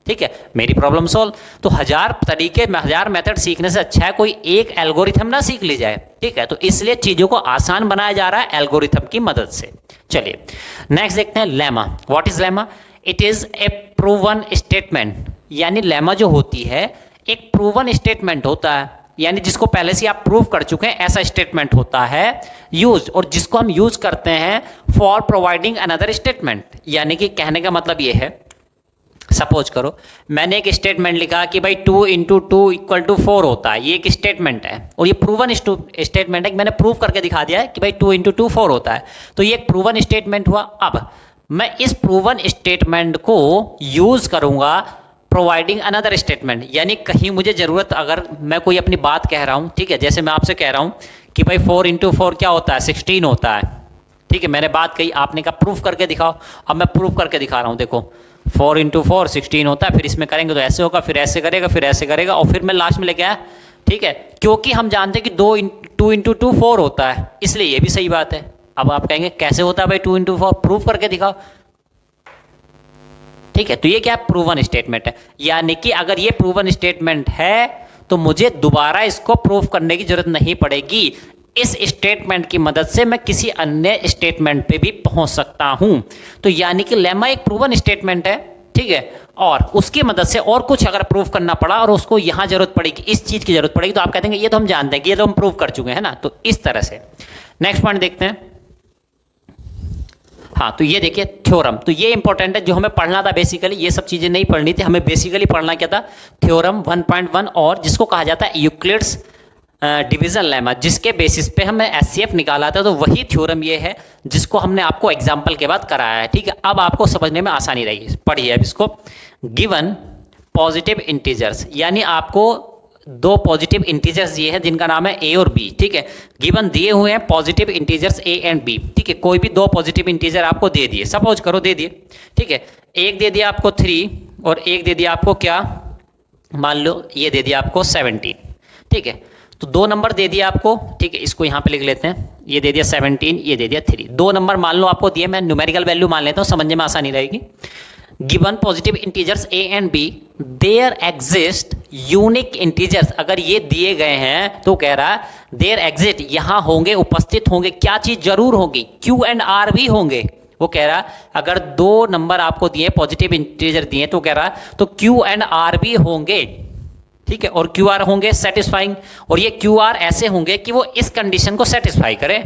ठीक है, मेरी प्रॉब्लम सॉल्व। तो 1000 तरीके, 1000 मेथड सीखने से अच्छा है कोई एक एल्गोरिथम ना सीख ली जाए, ठीक है। तो इसलिए चीजों को आसान बनाया जा रहा है एल्गोरिथम की मदद से। चलिए नेक्स्ट देखते हैं lemma. What is lemma? It is a proven statement, यानी लेमा जो होती है एक प्रूवन स्टेटमेंट होता है, यानी जिसको पहले से आप प्रूव कर चुके हैं, ऐसा स्टेटमेंट होता है यूज, और जिसको हम यूज करते हैं फॉर प्रोवाइडिंग अनदर स्टेटमेंट। यानी कि कहने का मतलब ये है, सपोज करो मैंने एक स्टेटमेंट लिखा कि भाई 2 इंटू 2 इक्वल टू 4 होता है, ये एक स्टेटमेंट है और ये प्रूवन स्टेटमेंट है कि मैंने प्रूव करके दिखा दिया है कि भाई 2 इंटू 2 4 होता है, तो ये एक प्रूवन स्टेटमेंट हुआ। अब मैं इस प्रूवन स्टेटमेंट को यूज करूंगा प्रोवाइडिंग अनदर स्टेटमेंट, यानी कहीं मुझे जरूरत, अगर मैं कोई अपनी बात कह रहा हूं, ठीक है, जैसे मैं आपसे कह रहा हूं कि भाई 4 इंटू 4 क्या होता है, 16 होता है, ठीक है, मैंने बात कही, आपने कहा प्रूफ करके दिखाओ। अब मैं प्रूफ करके दिखा रहा हूं, देखो 4 इंटू 4 16 होता है, फिर इसमें करेंगे तो ऐसे होगा, फिर ऐसे करेगा, फिर ऐसे करेगा, और फिर मैं लास्ट में लेके आया, ठीक है, क्योंकि हम जानते हैं कि 2 इंटू 2 4 होता है, इसलिए ये भी सही बात है। अब आप कहेंगे कैसे होता है भाई 2 इंटू 4, प्रूफ करके दिखाओ, ठीक है, तो ये क्या प्रूवन स्टेटमेंट है। यानी कि अगर ये प्रूवन स्टेटमेंट है तो मुझे दोबारा इसको प्रूफ करने की जरूरत नहीं पड़ेगी, इस स्टेटमेंट की मदद से मैं किसी अन्य स्टेटमेंट पे भी पहुंच सकता हूं। तो यानी कि लेमा एक प्रूवन स्टेटमेंट है, ठीक है, और उसकी मदद से और कुछ अगर प्रूफ करना पड़ा और उसको यहां जरूरत पड़ेगी, इस चीज की जरूरत पड़ेगी, तो आप कहते हैं ये तो हम जानते हैं कि ये तो हम प्रूफ कर चुके हैं ना। तो इस तरह से नेक्स्ट पॉइंट देखते हैं। हाँ, तो ये देखिए थ्योरम, तो ये इंपॉर्टेंट है, जो हमें पढ़ना था बेसिकली, ये सब चीजें नहीं पढ़नी थी, हमें बेसिकली पढ़ना क्या था, थ्योरम 1.1, और जिसको कहा जाता है यूक्लिड्स डिवीजन लेमा, जिसके बेसिस पे हमने एचसीएफ निकाला था। तो वही थ्योरम ये है जिसको हमने आपको एग्जाम्पल के बाद कराया है, ठीक है। अब आपको समझने में आसानी रहेगी, पढ़िए अब इसको। गिवन पॉजिटिव इंटीजर्स, यानी आपको दो पॉजिटिव इंटीजर्स दिए हैं जिनका नाम है ए और बी, ठीक है। गिवन दिए हुए हैं positive integers A and B, ठीक है, कोई भी दो पॉजिटिव इंटीजर आपको दे दिए, सपोज करो दे दिए, ठीक है, एक दे दिया आपको 3 और एक दे दिया आपको क्या, मान लो ये दे दिया आपको 17, ठीक है, तो दो नंबर दे दिया आपको, ठीक है, इसको यहाँ पे लिख लेते हैं, ये दे दिया 17, ये दे दिया 3, दो नंबर मान लो आपको दिए, मैं न्यूमेरिकल वैल्यू मान लेता हूँ, समझने में आसानी रहेगी। Given positive integers A and B, there exist unique integers, अगर ये दिए गए हैं तो कह रहा है देयर एग्जिस्ट, यहां होंगे, उपस्थित होंगे, क्या चीज जरूर होगी, क्यू एंड आर भी होंगे। वो कह रहा है अगर दो नंबर आपको दिए, पॉजिटिव इंटीजर दिए, तो कह रहा है तो क्यू एंड आर भी होंगे, ठीक है, और क्यू आर होंगे सेटिस्फाइंग, और ये क्यू आर ऐसे होंगे कि वो इस कंडीशन को सेटिस्फाई करे,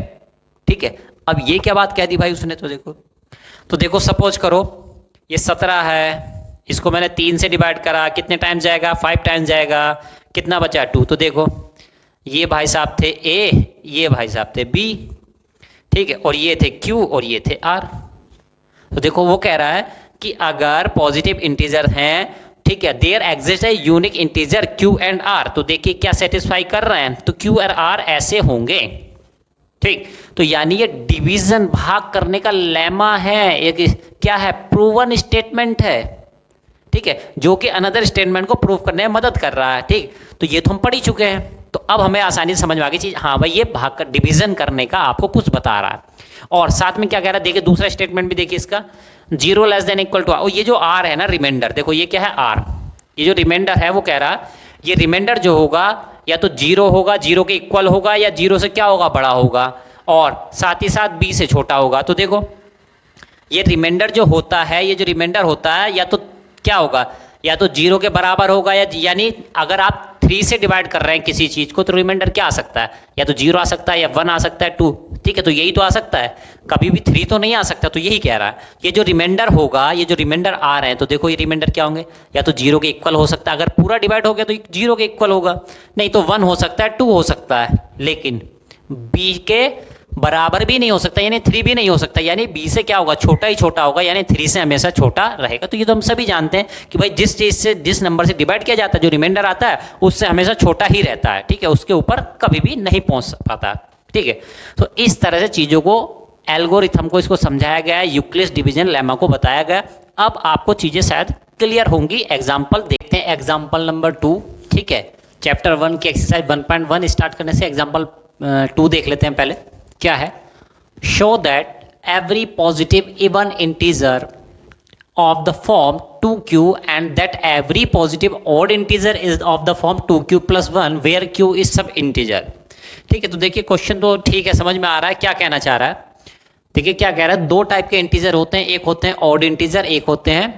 ठीक है। अब ये क्या बात कह दी भाई उसने, तो देखो सपोज करो ये 17 है, इसको मैंने 3 से डिवाइड करा, कितने टाइम जाएगा, 5 टाइम जाएगा, कितना बचा 2, तो देखो ये भाई साहब थे ए, ये भाई साहब थे बी, ठीक है, और ये थे क्यू और ये थे आर। तो देखो वो कह रहा है कि अगर पॉजिटिव इंटीजर हैं, ठीक है, देयर एग्जिस्ट है unique integer Q and R, तो देखिए क्या सेटिस्फाई कर रहे हैं, तो क्यू और आर ऐसे होंगे, ठीक। तो यानी ये डिवीजन भाग करने का लेमा है, एक क्या है, प्रूवन स्टेटमेंट है, ठीक है, जो कि अनदर स्टेटमेंट को प्रूव करने में मदद कर रहा है, ठीक। तो ये तो हम पढ़ ही चुके हैं, तो अब हमें आसानी से समझ में आ गई चीज, हाँ भाई ये भाग कर डिवीजन करने का आपको कुछ बता रहा है। और साथ में क्या कह रहा है, देखिए दूसरा स्टेटमेंट भी देखिए इसका, 0 लेस देन इक्वल टू, और ये जो आर है ना रिमाइंडर, देखो ये क्या है आर, ये जो रिमाइंडर है वो कह रहा है ये रिमाइंडर जो होगा या तो 0 होगा, 0 के इक्वल होगा, या 0 से क्या होगा, बड़ा होगा, और साथ ही साथ b से छोटा होगा। तो देखो ये रिमाइंडर जो होता है, ये जो रिमाइंडर होता है या तो क्या होगा, या तो 0 के बराबर होगा, या यानी अगर आप 3 से डिवाइड कर रहे हैं किसी चीज को, तो रिमाइंडर क्या आ सकता है, या तो 0 आ सकता है, या 1 आ सकता है, 2, ठीक है, तो यही तो आ सकता है, कभी भी 3 तो नहीं आ सकता। तो यही कह रहा है ये जो रिमाइंडर होगा, ये जो रिमाइंडर आ रहे हैं, तो देखो ये रिमाइंडर क्या होंगे, या तो 0 के इक्वल हो सकता है, अगर पूरा डिवाइड हो गया तो 0 के इक्वल होगा, नहीं तो 1 हो सकता है, 2 हो सकता है, लेकिन b के बराबर भी नहीं हो सकता, यानी 3 भी नहीं हो सकता, यानी b से क्या होगा, छोटा ही छोटा होगा, यानी 3 से हमेशा छोटा रहेगा। तो ये तो हम सभी जानते हैं कि भाई जिस चीज से, जिस नंबर से डिवाइड किया जाता है, जो रिमाइंडर आता है उससे हमेशा छोटा ही रहता है, ठीक है, उसके ऊपर कभी भी नहीं पहुंच पाता, ठीक है। तो इस तरह से चीजों को, एल्गोरिथम को इसको समझाया गया है, यूक्लिड्स डिवीजन लेमा को बताया गया। अब आपको चीजें शायद क्लियर होंगी। एग्जाम्पल देखते हैं, एग्जाम्पल नंबर 2, ठीक है, चैप्टर 1 की एक्सरसाइज 1.1 स्टार्ट करने से एग्जाम्पल 2 देख लेते हैं पहले। क्या है, show that every positive even integer of the form 2q and that every positive odd integer is of the form 2q + 1 where q is some integer, ठीक है। तो देखिए क्वेश्चन तो ठीक है, समझ में आ रहा है क्या कहना चाह रहा है। देखिए क्या कह रहा है, दो टाइप के इंटीजर होते हैं, एक होते हैं ऑड इंटीजर, एक होते हैं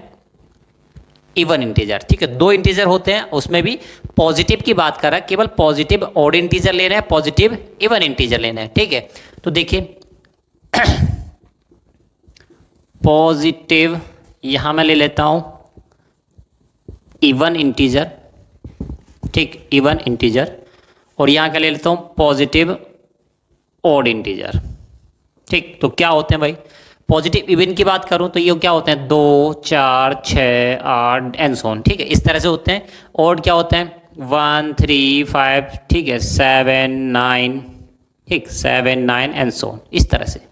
इवन इंटीजर, ठीक है। दो इंटीजर होते हैं, उसमें भी पॉजिटिव की बात कर रहा है, केवल पॉजिटिव ऑड इंटीजर लेना है, पॉजिटिव इवन इंटीजर लेना है, ठीक है। तो देखिए पॉजिटिव यहां मैं ले लेता हूं इवन इंटीजर, ठीक, इवन इंटीजर, और यहां क्या ले लेता हूं पॉजिटिव ऑड इंटीजर, ठीक। तो क्या होते हैं भाई, पॉजिटिव इवन की बात करूं तो ये क्या होते हैं 2 4 6 8 एंड सो ऑन, ठीक है, इस तरह से होते हैं। ऑड क्या होते हैं 1 3 5, ठीक है, 7 9, ठीक, 7 9 एंड सो ऑन, इस तरह से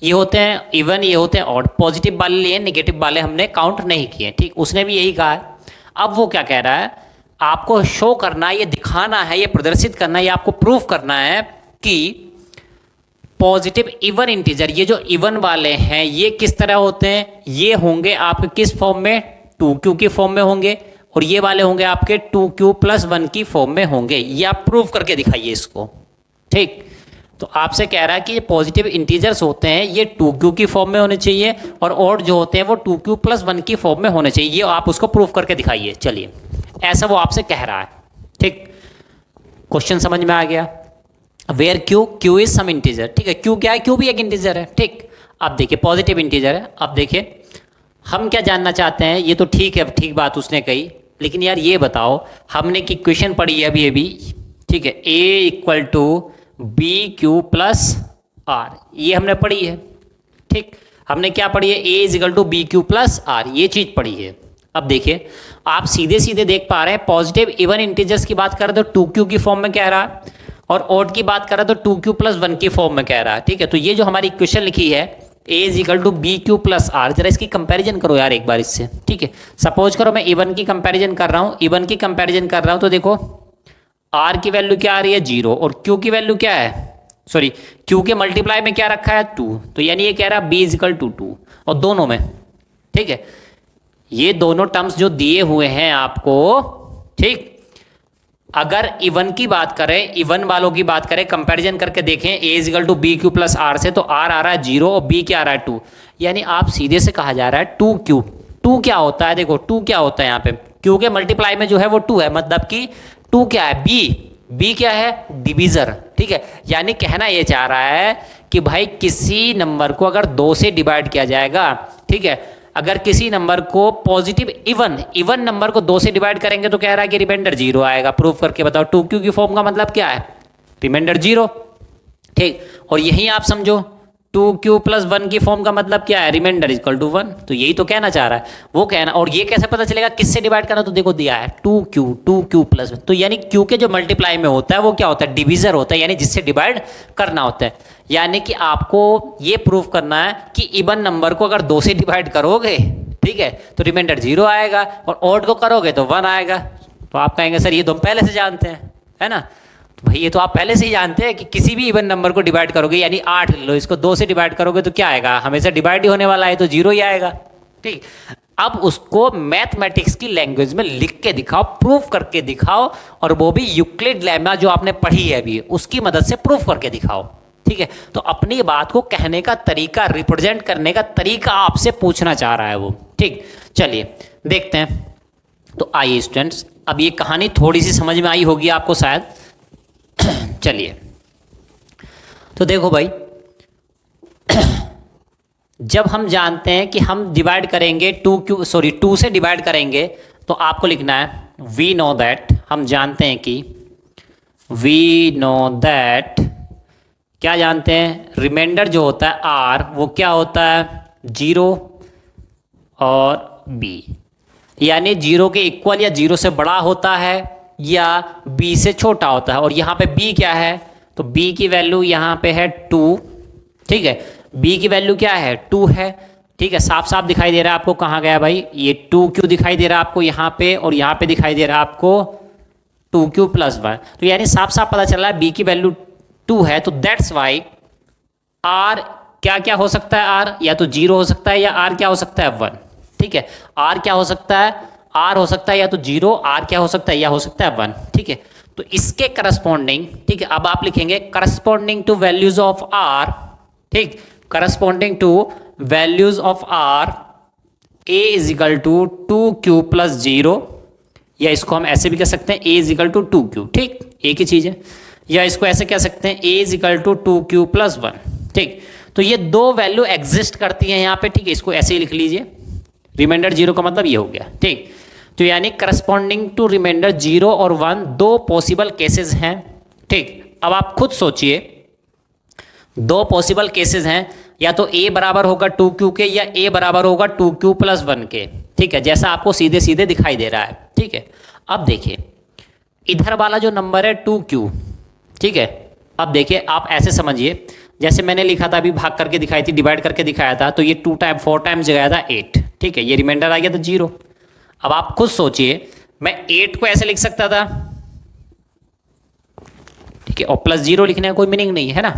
ये होते हैं इवन, ये होते हैं ऑड। पॉजिटिव वाले लिए, नेगेटिव वाले हमने काउंट नहीं किए, ठीक। उसने भी यही कहा है। अब वो क्या कह रहा है, आपको शो करना है, ये दिखाना है, ये प्रदर्शित करना है, ये आपको प्रूफ करना है कि पॉजिटिव इवन इंटीजर, ये जो इवन वाले हैं ये किस तरह होते हैं, ये होंगे आपके किस फॉर्म में, 2q की फॉर्म में होंगे, और ये वाले होंगे आपके 2q + 1 की फॉर्म में होंगे। ये आप प्रूफ करके दिखाइए इसको, ठीक। तो आपसे कह रहा है कि ये पॉजिटिव इंटीजर्स होते हैं, ये 2q की फॉर्म में होने चाहिए, और ऑड जो होते हैं वो 2q + 1 की फॉर्म में होने चाहिए। ये आप उसको प्रूफ करके दिखाइए। चलिए, ऐसा वो आपसे कह रहा है, ठीक। क्वेश्चन समझ में आ गया। Where Q is some integer, ठीक है, क्यू क्या है, क्यू भी एक इंटीजर है, ठीक। अब देखिए पॉजिटिव इंटीजर है। अब देखिए हम क्या जानना चाहते हैं, ये तो ठीक है, ठीक बात उसने कही, लेकिन यार ये बताओ, हमने की इक्वेशन पढ़ी है अभी, ठीक है, a = bq + r, ये हमने पढ़ी है, ठीक। हमने क्या पढ़ी है, a = bq + r, ये चीज पढ़ी है। अब देखिए आप सीधे सीधे देख पा रहे हैं, पॉजिटिव इवन इंटीजर्स की बात करें तो 2q की फॉर्म में कह रहा है, और ऑड की बात करें तो 2q + 1 की फॉर्म में कह रहा है, ठीक है। तो ये जो हमारी इक्वेशन लिखी है a = bq + r, जरा इसकी कंपैरिजन करो यार एक बार इससे, ठीक है। सपोज करो मैं इवन की कंपैरिजन कर रहा हूँ, इवन की कंपैरिजन कर रहा हूँ, तो देखो r की वैल्यू क्या आ रही है 0, और q की वैल्यू क्या है, सॉरी q के मल्टीप्लाई में क्या रखा है 2, तो यानी ये कह रहा है b = 2, और दोनों में, ठीक है, ये दोनों टर्म्स जो दिए हुए हैं आपको, ठीक। अगर इवन की बात करें, इवन वालों की बात करें, कंपैरिजन करके देखें a = bq + r से, तो r आ रहा है 0 और b क्या आ रहा है 2, यानी आप सीधे से कहा जा रहा है 2q। 2 क्या होता है, देखो 2 क्या होता है यहाँ पे, q के मल्टीप्लाई में जो है वो 2 है, मतलब कि 2 क्या है, b क्या है, डिवीजर, ठीक है। यानी कहना ये चाह रहा है कि भाई किसी नंबर को अगर 2 से डिवाइड किया जाएगा, ठीक है, अगर किसी नंबर को पॉजिटिव इवन नंबर को 2 से डिवाइड करेंगे तो कह रहा है कि रिमाइंडर 0 आएगा। प्रूफ करके बताओ, 2q की फॉर्म का मतलब क्या है, रिमाइंडर 0, ठीक। और यही आप समझो 2q + 1 की फॉर्म का मतलब क्या है, रिमाइंडर = 1। तो यही तो कहना चाह रहा है वो कहना। और ये कैसे पता चलेगा किससे डिवाइड करना, तो देखो दिया है 2q + 1, तो यानी q के जो मल्टीप्लाई में होता है वो क्या होता है, डिवीजर होता है, यानी जिससे डिवाइड करना होता है। यानी कि आपको ये प्रूफ करना है कि इवन नंबर को अगर 2 से डिवाइड करोगे, ठीक है, तो रिमाइंडर 0 आएगा, और ऑड को करोगे तो 1 आएगा। तो आप कहेंगे सर ये तो हम पहले से जानते हैं, है ना। तो भाई ये तो आप पहले से ही जानते हैं कि किसी भी इवन नंबर को डिवाइड करोगे, यानी 8 ले लो, इसको 2 से डिवाइड करोगे तो क्या आएगा, हमेशा डिवाइड ही होने वाला है, तो 0 ही आएगा, ठीक। अब उसको मैथमेटिक्स की लैंग्वेज में लिख के दिखाओ, प्रूफ करके दिखाओ, और वो भी यूक्लिड लेमा जो आपने पढ़ी है अभी, उसकी मदद से प्रूफ करके दिखाओ, ठीक है। तो अपनी बात को कहने का तरीका, रिप्रेजेंट करने का तरीका आपसे पूछना चाह रहा है वो, ठीक। चलिए देखते हैं। तो आइए स्टूडेंट्स, अब ये कहानी थोड़ी सी समझ में आई होगी आपको शायद। चलिए तो देखो भाई, जब हम जानते हैं कि हम डिवाइड करेंगे 2 से डिवाइड करेंगे, तो आपको लिखना है वी नो दैट, हम जानते हैं कि वी नो दैट, क्या जानते हैं, रिमाइंडर जो होता है r वो क्या होता है 0 और b, यानी 0 के इक्वल या 0 से बड़ा होता है या b से छोटा होता है। और यहाँ पे b क्या है, तो b की वैल्यू यहाँ पे है 2, ठीक है, b की वैल्यू क्या है 2 है, ठीक है। साफ साफ दिखाई दे रहा है आपको, कहाँ गया भाई, ये 2 क्यों दिखाई दे रहा है आपको यहाँ पे, और यहाँ पे दिखाई दे रहा है आपको 2q + 1, तो यानी साफ साफ पता चल रहा है b की वैल्यू 2 है। तो दैट्स वाई r क्या क्या हो सकता है, r या तो 0 हो सकता है, या r क्या हो सकता है 1, ठीक है। r क्या हो सकता है, r हो सकता है या तो 0, r क्या हो सकता है, या हो सकता है 1, ठीक है। तो इसके करस्पॉन्डिंग, ठीक है, अब आप लिखेंगे corresponding to values of r, ठीक, corresponding to values of r, A is equal to 2q plus 0, या इसको हम ऐसे भी कह सकते हैं a is equal to 2q, ठीक, एक ही चीज़ है। या इसको ऐसे कह सकते हैं a is equal to 2q plus 1, ठीक। तो ये दो वैल्यू एग्जिस्ट करती हैं यहाँ पे, ठीक है, इसको ऐसे ही लिख लीजिए। रिमाइंडर 0 का मतलब ये हो गया, ठीक। तो यानी करस्पॉन्डिंग टू रिमाइंडर 0 और 1 दो पॉसिबल केसेस हैं, ठीक। अब आप खुद सोचिए, दो पॉसिबल केसेस हैं, या तो a बराबर होगा 2q के, या a बराबर होगा 2q प्लस 1 के, ठीक है, जैसा आपको सीधे सीधे दिखाई दे रहा है, ठीक है। अब देखिए इधर वाला जो नंबर है 2q, ठीक है। अब देखिए आप ऐसे समझिए, जैसे मैंने लिखा था अभी, भाग करके दिखाई थी, डिवाइड करके दिखाया था, तो ये 4 टाइम्स जगह था 8, ठीक है, ये रिमाइंडर आ गया था 0। अब आप खुद सोचिए, मैं 8 को ऐसे लिख सकता था, ठीक है, और प्लस 0 लिखने का कोई मीनिंग नहीं है ना।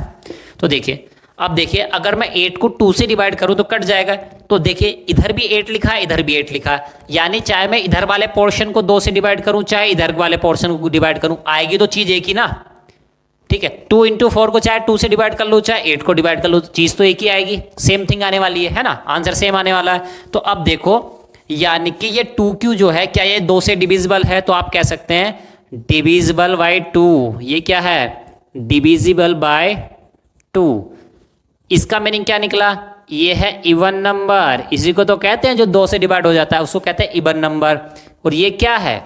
तो देखिए, अब देखिए अगर मैं 8 को 2 से डिवाइड करूं तो कट जाएगा। तो देखिए इधर भी 8 लिखा है, इधर भी 8 लिखा है, यानी चाहे मैं इधर वाले पोर्शन को 2 से डिवाइड करूं, चाहे इधर वाले पोर्शन को डिवाइड करूं, आएगी तो चीज एक ही ना, ठीक है। 2 इंटू 4 को चाहे 2 से डिवाइड कर लो, चाहे 8 को डिवाइड कर लो, चीज तो एक ही आएगी, सेम थिंग आने वाली है ना, आंसर सेम आने वाला है। तो अब देखो, यानी कि ये 2q जो है, क्या ये 2 से डिविजिबल है? तो आप कह सकते हैं डिविजिबल बाय 2। ये क्या है? Divisible by 2। इसका मीनिंग क्या निकला? ये है इवन नंबर। इसी को तो कहते हैं जो 2 से डिवाइड हो जाता है, उसको कहते हैं इवन नंबर। और ये क्या है?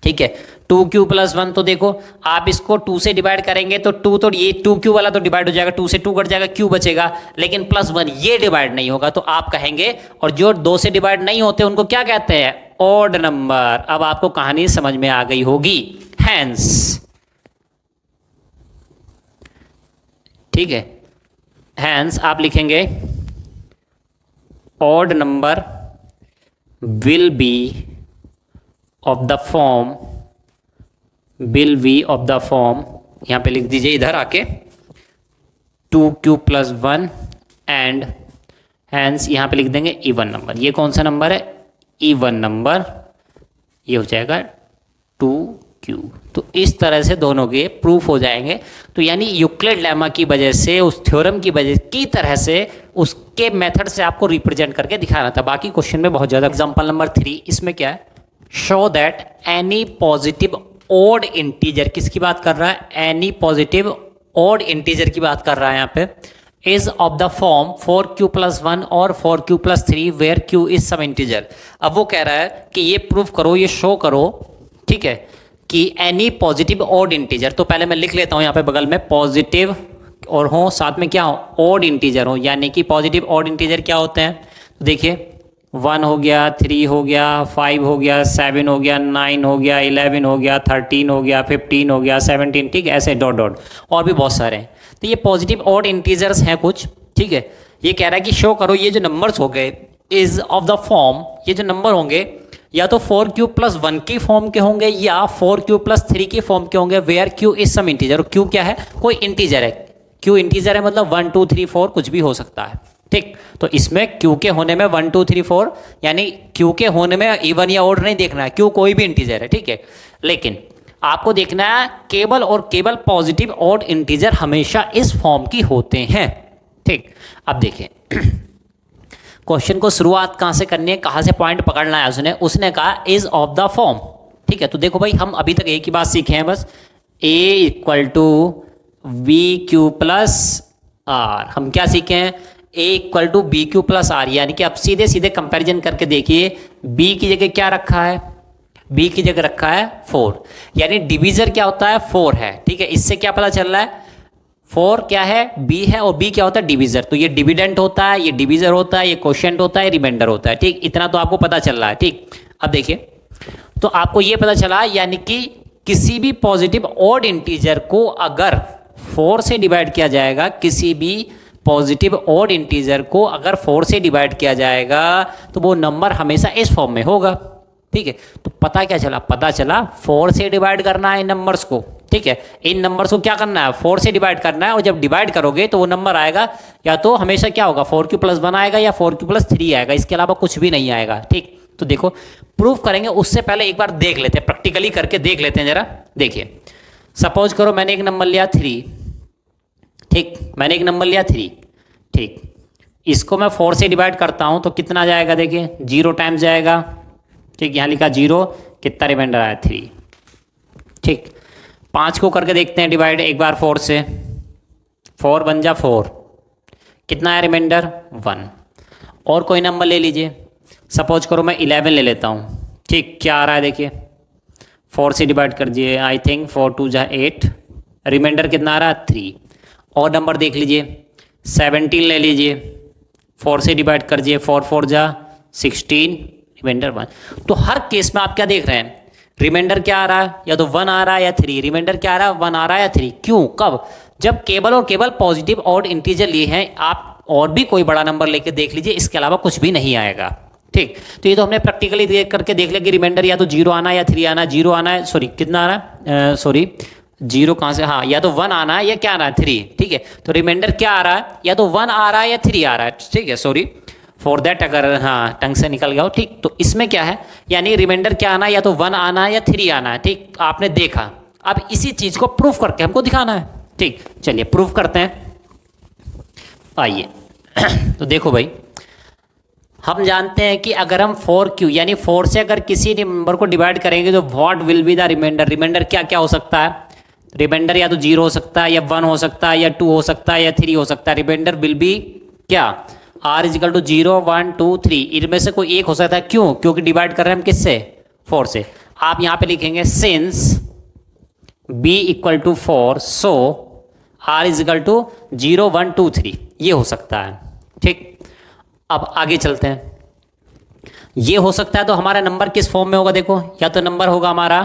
ठीक है, 2q प्लस 1। तो देखो आप इसको 2 से डिवाइड करेंगे तो 2, तो ये 2q वाला तो डिवाइड हो जाएगा, 2 से 2 कट जाएगा, q बचेगा, लेकिन प्लस 1 ये डिवाइड नहीं होगा। तो आप कहेंगे, और जो 2 से डिवाइड नहीं होते उनको क्या कहते हैं? Odd number. अब आपको कहानी समझ में आ गई होगी। हैंस, ठीक है, हैंस आप लिखेंगे odd number will be of the form, will be of the form, यहां पे लिख दीजिए इधर आके 2q प्लस 1 एंड हैंस यहां पे लिख देंगे इवन नंबर। ये कौन सा नंबर है? Even number. ये हो जाएगा 2q। तो इस तरह से दोनों के प्रूफ हो जाएंगे। तो यानी यूक्लिड लेमा की वजह से, उस थ्योरम की वजह की तरह से, उसके मेथड से आपको रिप्रेजेंट करके दिखाना था। बाकी क्वेश्चन में बहुत ज़्यादा। एग्जाम्पल नंबर 3, इसमें क्या है? Show that any positive odd integer, किसकी बात कर रहा है? एनी पॉजिटिव ऑड इंटीजर की बात कर रहा है यहाँ पे, is of the form 4q plus 1 और 4q plus 3 where q is some integer. अब वो कह रहा है कि ये प्रूफ करो, ये शो करो, ठीक है, कि एनी पॉजिटिव ऑड इंटीजर। तो पहले मैं लिख लेता हूँ यहाँ पे बगल में, पॉजिटिव और हो साथ में क्या हो? ऑड इंटीजर हो। यानी कि पॉजिटिव ऑड इंटीजर क्या होते हैं? तो देखिए 1 हो गया, 3 हो गया, 5 हो गया, 7 हो गया, 9 हो गया, 11 हो गया, 13 हो गया, 15 हो गया, 17, ठीक है, ऐसे डॉट डॉट और भी बहुत सारे हैं। तो ये पॉजिटिव ऑड इंटीजर्स हैं कुछ, ठीक है। ये कह रहा है कि शो करो ये जो नंबर्स हो गए इज ऑफ द फॉर्म, ये जो नंबर होंगे या तो 4q प्लस 1 की फॉर्म के होंगे या 4q प्लस 3 की फॉर्म के होंगे, where q is some integer. और q क्या है? कोई इंटीजर है। q इंटीजर है मतलब 1 2 3 4 कुछ भी हो सकता है, ठीक। तो इसमें q के होने में 1 2 3 4, यानी q के होने में इवन या ऑड नहीं देखना है, q कोई भी इंटीजर है, ठीक है। लेकिन आपको देखना है केवल और केवल पॉजिटिव ऑड इंटीजर हमेशा इस फॉर्म की होते हैं, ठीक। अब देखिए क्वेश्चन को शुरुआत कहाँ से करनी है, कहाँ से पॉइंट पकड़ना है? उसने कहा इज ऑफ द फॉर्म, ठीक है। तो देखो भाई, हम अभी तक एक ही बात सीखे हैं बस, a equal to B Q plus R. हम क्या सीखे हैं? a equal to B Q plus R. यानी कि आप सीधे सीधे कंपैरिजन करके देखिए, b की जगह क्या रखा है? b की जगह रखा है 4, यानी डिवीजर क्या होता है? 4 है, ठीक है। इससे क्या पता चल रहा है? 4 क्या है? b है, और b क्या होता है? डिवीजर। तो ये डिविडेंट होता है, ये डिवीजर होता है, ये क्वोशिएंट होता है, रिमाइंडर होता है, ठीक। इतना तो आपको पता चल रहा है, ठीक। अब देखिए, तो आपको ये पता चला, यानी कि किसी भी पॉजिटिव ऑड इंटीजर को अगर 4 से डिवाइड किया जाएगा, किसी भी पॉजिटिव ऑड इंटीजर को अगर 4 से डिवाइड किया जाएगा तो वो नंबर हमेशा इस फॉर्म में होगा, ठीक है। तो पता क्या चला? पता चला 4 से डिवाइड करना है इन नंबर्स को, ठीक है। इन नंबर्स को क्या करना है? 4 से डिवाइड करना है। और जब डिवाइड करोगे तो वो नंबर आएगा, या तो हमेशा क्या होगा? 4q प्लस 1 आएगा या 4q प्लस 3 आएगा, इसके अलावा कुछ भी नहीं आएगा, ठीक। तो देखो प्रूफ करेंगे, उससे पहले एक बार देख लेते हैं, प्रैक्टिकली करके देख लेते हैं जरा। देखिए सपोज करो मैंने एक नंबर लिया 3, ठीक, मैंने एक नंबर लिया 3, ठीक। इसको मैं 4 से डिवाइड करता हूँ तो कितना जाएगा, देखिए 0 टाइम्स जाएगा। ठीक, यहाँ लिखा 0, कितना रिमाइंडर आया 3। ठीक, 5 को करके देखते हैं डिवाइड एक बार 4 से, 4 बन जा 4, कितना है रिमाइंडर 1। और कोई नंबर ले लीजिए, सपोज करो मैं 11 ले लेता हूँ। ठीक, क्या आ रहा है देखिए, 4 से डिवाइड कर दिए, आई थिंक 4 2 जा 8, रिमाइंडर कितना आ रहा है 3। और नंबर देख लीजिए, 17 ले लीजिए, 4 से डिवाइड कर दिए, 4 4 जा 16, रिमाइंडर 1। तो हर केस में आप क्या देख रहे हैं, रिमाइंडर क्या आ रहा है, या तो 1 आ रहा है या 3। रिमाइंडर क्या आ रहा है, 1 आ रहा है या 3। क्यों, कब, जब केवल और केवल पॉजिटिव ऑड इंटीजर लिए हैं। आप और भी कोई बड़ा नंबर लेके देख लीजिए, इसके अलावा कुछ भी नहीं आएगा। ठीक, तो ये तो हमने प्रैक्टिकली देख करके देख लिया कि रिमाइंडर या तो 0 आना है या 3 आना है। 0 आना है, सॉरी कितना आना है, सॉरी 0 कहाँ से, हाँ, या तो 1 आना है या क्या आना है 3। ठीक है, तो रिमाइंडर क्या आ रहा है, या तो 1 आ रहा है या 3 आ रहा है। ठीक है, सॉरी फॉर दैट, अगर हाँ टंग से निकल गया हो। ठीक, तो इसमें क्या है, यानी रिमाइंडर क्या आना है, या तो 1 आना है या 3 आना है। ठीक, आपने देखा, अब इसी चीज़ को प्रूफ करके हमको दिखाना है। ठीक, चलिए प्रूफ करते हैं, आइए। तो देखो भाई, हम जानते हैं कि अगर हम 4q यानी 4 से अगर किसी नंबर को डिवाइड करेंगे तो what will be the remainder. Remainder क्या क्या हो सकता है, रिमाइंडर या तो 0 हो सकता है, या 1 हो सकता है, या 2 हो सकता है, या 3 हो सकता है। रिमाइंडर विल बी क्या, r इजिकल टू 0 1 2 3, इनमें से कोई एक हो सकता है। क्यों, क्योंकि डिवाइड कर रहे हैं हम किससे, 4 से। आप यहाँ पे लिखेंगे since b equal to 4 so r equal to 0 1 2 3, ये हो सकता है। ठीक, अब आगे चलते हैं। ये हो सकता है तो हमारा नंबर किस फॉर्म में होगा, देखो, या तो नंबर होगा हमारा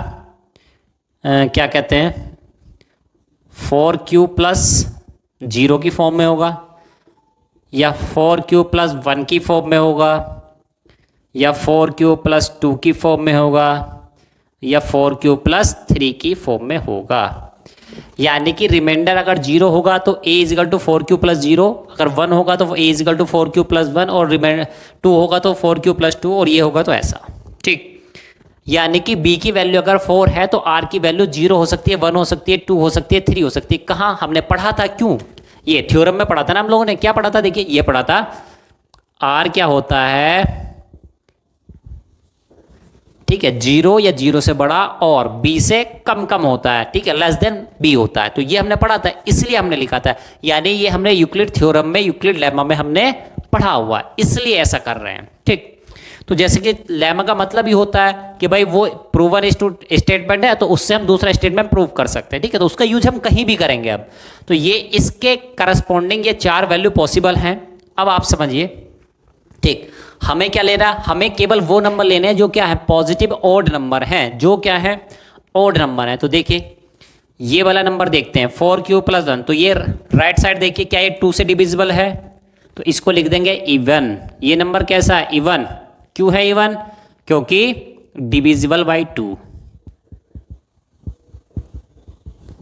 क्या कहते हैं 4q प्लस 0 की फॉर्म में होगा, या 4q प्लस 1 की फॉर्म में होगा, या 4q प्लस 2 की फॉर्म में होगा, या 4q प्लस 3 की फॉर्म में होगा। यानी कि रिमाइंडर अगर 0 होगा तो a is equal to 4q plus 0, अगर 1 होगा तो a is equal to 4q plus 1, और रिमाइंडर 2 होगा तो 4q प्लस 2, और ये होगा तो ऐसा। ठीक, यानी कि b की वैल्यू अगर 4 है तो r की वैल्यू 0 हो सकती है, 1 हो सकती है, 2 हो सकती है, 3 हो सकती है। कहाँ हमने पढ़ा था, क्यों, ये थ्योरम में पढ़ा था ना हम लोगों ने। क्या पढ़ा था, देखिए ये पढ़ा था, r क्या होता है, ठीक है, 0 या 0 से बड़ा और b से कम कम होता है। ठीक है, लेस देन b होता है। तो ये हमने पढ़ा था, इसलिए हमने लिखा था, यानी ये हमने यूक्लिड थ्योरम में, यूक्लिड लेमा में हमने पढ़ा हुआ है, इसलिए ऐसा कर रहे हैं। ठीक, तो जैसे कि लेमा का मतलब ही होता है कि भाई वो प्रूवन स्टेटमेंट है तो उससे हम दूसरा स्टेटमेंट प्रूव कर सकते हैं। ठीक है, तो उसका यूज हम कहीं भी करेंगे। अब तो ये इसके करस्पॉन्डिंग ये 4 वैल्यू पॉसिबल हैं। अब आप समझिए, ठीक, हमें क्या लेना है, हमें केवल वो नंबर लेने हैं जो क्या है, पॉजिटिव ऑड नंबर हैं, जो क्या है ऑड नंबर है। तो देखिए ये वाला नंबर देखते हैं 4q प्लस 1, तो ये राइट साइड देखिए क्या ये 2 से डिविजिबल है, तो इसको लिख देंगे इवन। ये नंबर कैसा है, इवन। क्यों है इवन, क्योंकि डिविजिबल बाई 2।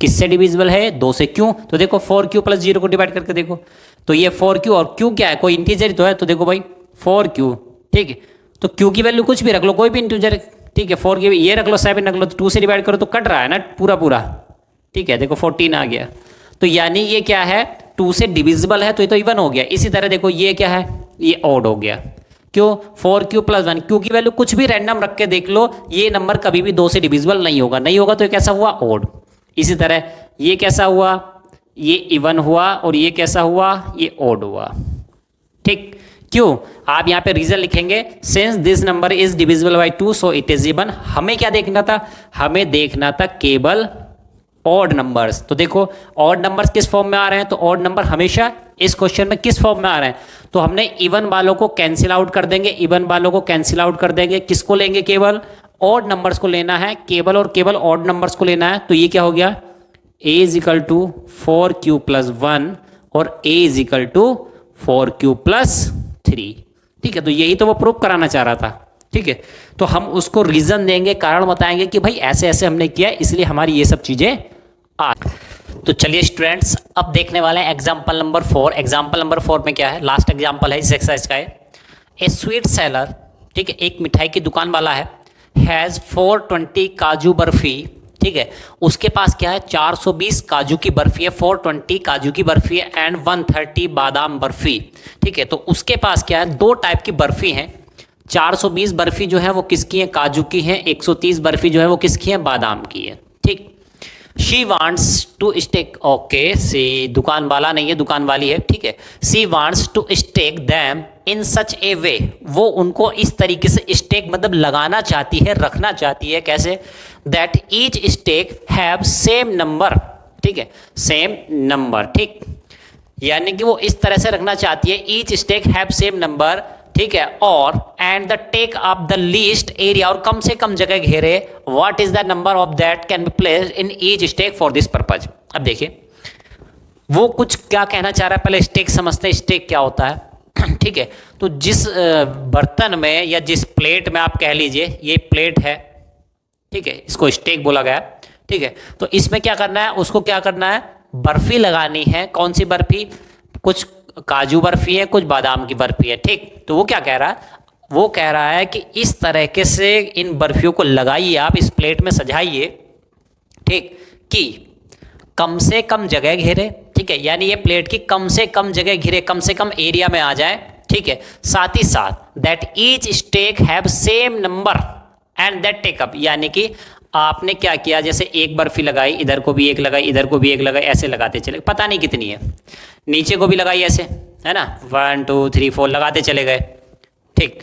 किससे डिविजिबल है, 2 से। क्यों, तो देखो 4q प्लस 0 को डिवाइड करके देखो, तो ये 4q, और q क्या है, कोई इंटीजर तो है, तो देखो भाई 4q। ठीक है, तो q की वैल्यू कुछ भी रख लो, कोई भी इंटीजर। ठीक है, 4 की ये रख लो, 7 रख लो, तो 2 से डिवाइड करो तो कट रहा है ना पूरा पूरा। ठीक है, देखो 14 आ गया, तो यानी ये क्या है, 2 से डिविजिबल है, तो ये तो इवन हो गया। इसी तरह देखो ये क्या है, ये ऑड हो गया। क्यों, 4q प्लस 1, q की वैल्यू कुछ भी रैंडम रख के देख लो, ये नंबर कभी भी 2 से डिविजिबल नहीं होगा, नहीं होगा तो ये कैसा हुआ, ऑड। इसी तरह ये कैसा हुआ, ये इवन हुआ, और ये कैसा हुआ, ये ऑड हुआ। ठीक, क्यों, आप यहाँ पे रीजन लिखेंगे, since this number is divisible by 2 so it is even. हमें क्या देखना था, हमें देखना था केवल ऑड नंबर्स। तो देखो ऑड नंबर्स किस फॉर्म में आ रहे हैं, तो ऑड नंबर हमेशा इस क्वेश्चन में किस फॉर्म में आ रहे हैं, तो हमने इवन वालों को कैंसिल आउट कर देंगे, इवन वालों को कैंसिल आउट कर देंगे। किसको लेंगे, केवल ऑड नंबर्स को लेना है, केवल और केवल ऑड नंबर्स को लेना है। तो ये क्या हो गया, a is equal to 4q plus 1 और a is equal to 4q plus 3। ठीक है, तो यही तो वो प्रूव कराना चाह रहा था। ठीक है, तो हम उसको रीजन देंगे, कारण बताएंगे कि भाई ऐसे ऐसे हमने किया, इसलिए हमारी ये सब चीजें आ। तो चलिए स्टूडेंट्स, अब देखने वाले हैं एग्जाम्पल नंबर 4। एग्जाम्पल नंबर 4 में क्या है, लास्ट एग्जाम्पल है इस एक्सरसाइज का है। ए स्वीट सेलर, ठीक है, एक मिठाई की दुकान वाला है, हैज़ 420 काजू बर्फी ठीक है, उसके पास क्या है 420 काजू की बर्फी है, 420 काजू की बर्फी है एंड 130 बादाम बर्फी। ठीक है, तो उसके पास क्या है, दो टाइप की बर्फी है। 420 बर्फी जो है वो किसकी है, काजू की है। 130 बर्फी जो है वो किसकी है, बादाम की है। ठीक, she wants to stack, okay she दुकान वाला नहीं है, दुकान वाली है। ठीक है, she wants to stack them in such a way, वो उनको इस तरीके से स्टेक मतलब लगाना चाहती है, रखना चाहती है। कैसे, that each stack have same number. ठीक है, सेम नंबर। ठीक, यानी कि वो इस तरह से रखना चाहती है, each stack have same number. ठीक है, और and the take up the least area, और कम से कम जगह घेरे। What is the number of that can be placed in each stack for this purpose. अब देखिए वो कुछ क्या कहना चाह रहा है, पहले स्टेक समझते हैं, स्टेक क्या होता है। ठीक है, तो जिस बर्तन में या जिस प्लेट में आप कह लीजिए, ये प्लेट है, ठीक है, इसको स्टेक बोला गया। ठीक है, तो इसमें क्या करना है, उसको क्या करना है, बर्फी लगानी है। कौन सी बर्फी, कुछ काजू बर्फी है, कुछ बादाम की बर्फी है। ठीक, तो वो क्या कह रहा है, वो कह रहा है कि इस तरीके से इन बर्फियों को लगाइए, आप इस प्लेट में सजाइए। ठीक, कि कम से कम जगह घेरे। ठीक है, यानी ये प्लेट की कम से कम जगह घेरे, कम से कम एरिया में आ जाए। ठीक है, साथ ही साथ that each stack have same number and that take up, यानी कि आपने क्या किया, जैसे एक बर्फी लगाई, इधर को भी एक लगाई, इधर को भी एक लगाई, ऐसे लगाते चले, पता नहीं कितनी है, नीचे को भी लगाई ऐसे, है ना, 1 2 3 4 लगाते चले गए। ठीक,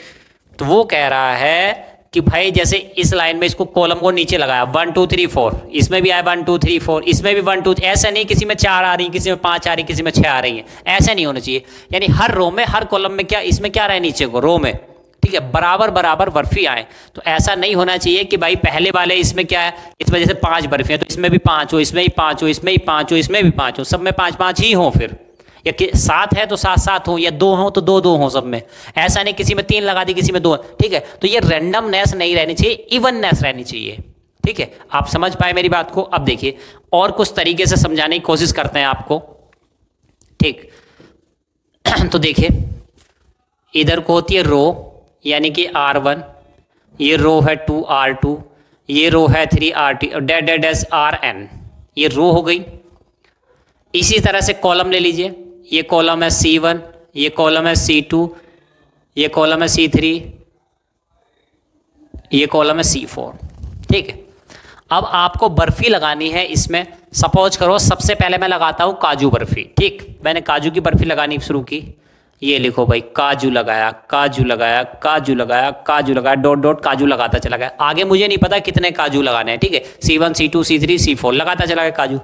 तो वो कह रहा है कि भाई जैसे इस लाइन में इसको कॉलम को नीचे लगाया, 1 2 3 4, इसमें भी आया 1 2 3 4, इसमें भी 1 2, ऐसा नहीं किसी में 4 आ रही, किसी में 5 आ रही, किसी में 6 आ रही है, ऐसा नहीं होना चाहिए। यानी हर रो में, हर कॉलम में क्या, इसमें क्या रहे, नीचे को रो में, ठीक है, बराबर बराबर बर्फी आए। तो ऐसा नहीं होना चाहिए कि भाई पहले वाले इसमें क्या है, इसमें जैसे 5 बर्फी है तो इसमें भी 5 हो, इसमें भी 5 हो, इसमें भी 5 हो, इसमें भी 5 हो, सब में 5 5 ही हो, फिर या 7 है तो 7 7 हो, या 2 हो तो 2 2 हो सब में। ऐसा नहीं किसी में 3 लगा दी, किसी में 2। ठीक है, तो ये रैंडमनेस नहीं रहनी चाहिए, इवननेस रहनी चाहिए। ठीक है, आप समझ पाए मेरी बात को। अब देखिए और कुछ तरीके से समझाने की कोशिश करते हैं आपको। ठीक, तो देखिए इधर को होती है रो, यानी कि R1, ये रो है 2R2, ये रो है 3RT और डैश डैश डैश RN, ये रो हो गई। इसी तरह से कॉलम ले लीजिए, ये कॉलम है C1, ये कॉलम है C2, ये कॉलम है C3, ये कॉलम है C4। ठीक है, अब आपको बर्फी लगानी है इसमें। सपोज करो सबसे पहले मैं लगाता हूँ काजू बर्फी। ठीक, मैंने काजू की बर्फी लगानी शुरू की, ये लिखो भाई, काजू लगाया, काजू लगाया, काजू लगाया, काजू लगाया, डॉट डॉट काजू लगाता चला गया। आगे मुझे नहीं पता कितने काजू लगाने हैं। ठीक है, C1 C2 C3 C4 लगाता चला गया काजू।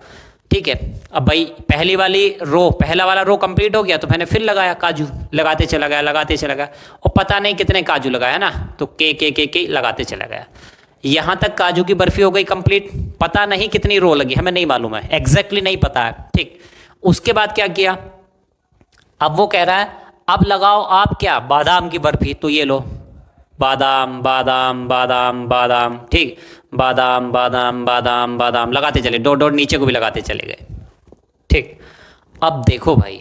ठीक है, अब भाई पहली वाली रो, पहला वाला रो कंप्लीट हो गया तो मैंने फिर लगाया काजू, लगाते चला गया, लगाते चला गया, और पता नहीं कितने काजू लगाया ना, तो के लगाते चला गया। यहाँ तक काजू की बर्फी हो गई कंप्लीट। पता नहीं कितनी रो लगी, हमें नहीं मालूम है, एग्जैक्टली नहीं पता है। ठीक, उसके बाद क्या किया, अब वो कह रहा है अब लगाओ आप क्या, बादाम की बर्फी। तो ये लो, बादाम बादाम बादाम बादाम, ठीक, बादाम बादाम बादाम बादाम लगाते चले, डॉट डॉट नीचे को भी लगाते चले गए। ठीक, अब देखो भाई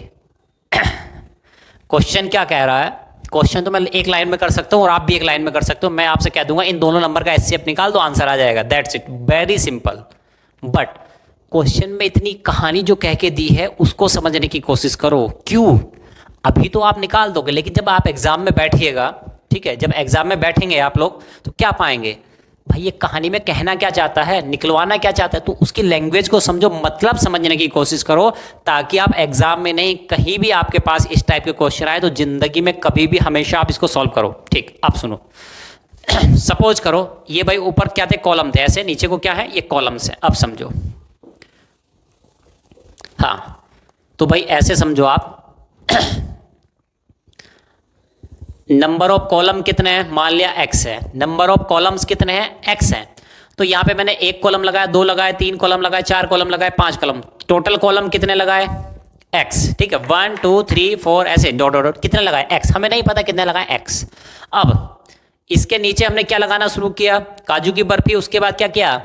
क्वेश्चन क्या कह रहा है। क्वेश्चन तो मैं एक लाइन में कर सकता हूँ और आप भी एक लाइन में कर सकते हो। मैं आपसे कह दूंगा इन दोनों नंबर का HCF निकाल दो, आंसर आ जाएगा, that's it, very simple. But question में इतनी कहानी जो कह के दी है उसको समझने की कोशिश करो। क्यों, अभी तो आप निकाल दोगे, लेकिन जब आप एग्जाम में बैठिएगा, ठीक है, जब एग्जाम में बैठेंगे आप लोग तो क्या पाएंगे, भाई ये कहानी में कहना क्या चाहता है, निकलवाना क्या चाहता है, तो उसकी लैंग्वेज को समझो, मतलब समझने की कोशिश करो, ताकि आप एग्जाम में नहीं, कहीं भी आपके पास इस टाइप के क्वेश्चन आए तो जिंदगी में कभी भी हमेशा आप इसको सॉल्व करो। ठीक, आप सुनो सपोज करो ये भाई ऊपर क्या थे, कॉलम थे ऐसे, नीचे को क्या है, ये कॉलम्स है। अब समझो, हाँ तो भाई ऐसे समझो आप नंबर ऑफ कॉलम कितने हैं, मान लिया x है, नंबर ऑफ कॉलम्स कितने हैं, x है। तो यहां पे मैंने 1 कॉलम लगाया, 2 लगाए, 3 कॉलम लगाए, 4 कॉलम लगाए, 5 कॉलम, टोटल कॉलम कितने लगाए, x। ठीक है, 1 2 3 4 ऐसे डॉट डॉट कितने लगाए, x, हमें नहीं पता कितने लगाए, x। अब इसके नीचे हमने क्या लगाना शुरू किया, काजू की बर्फी, उसके बाद क्या किया,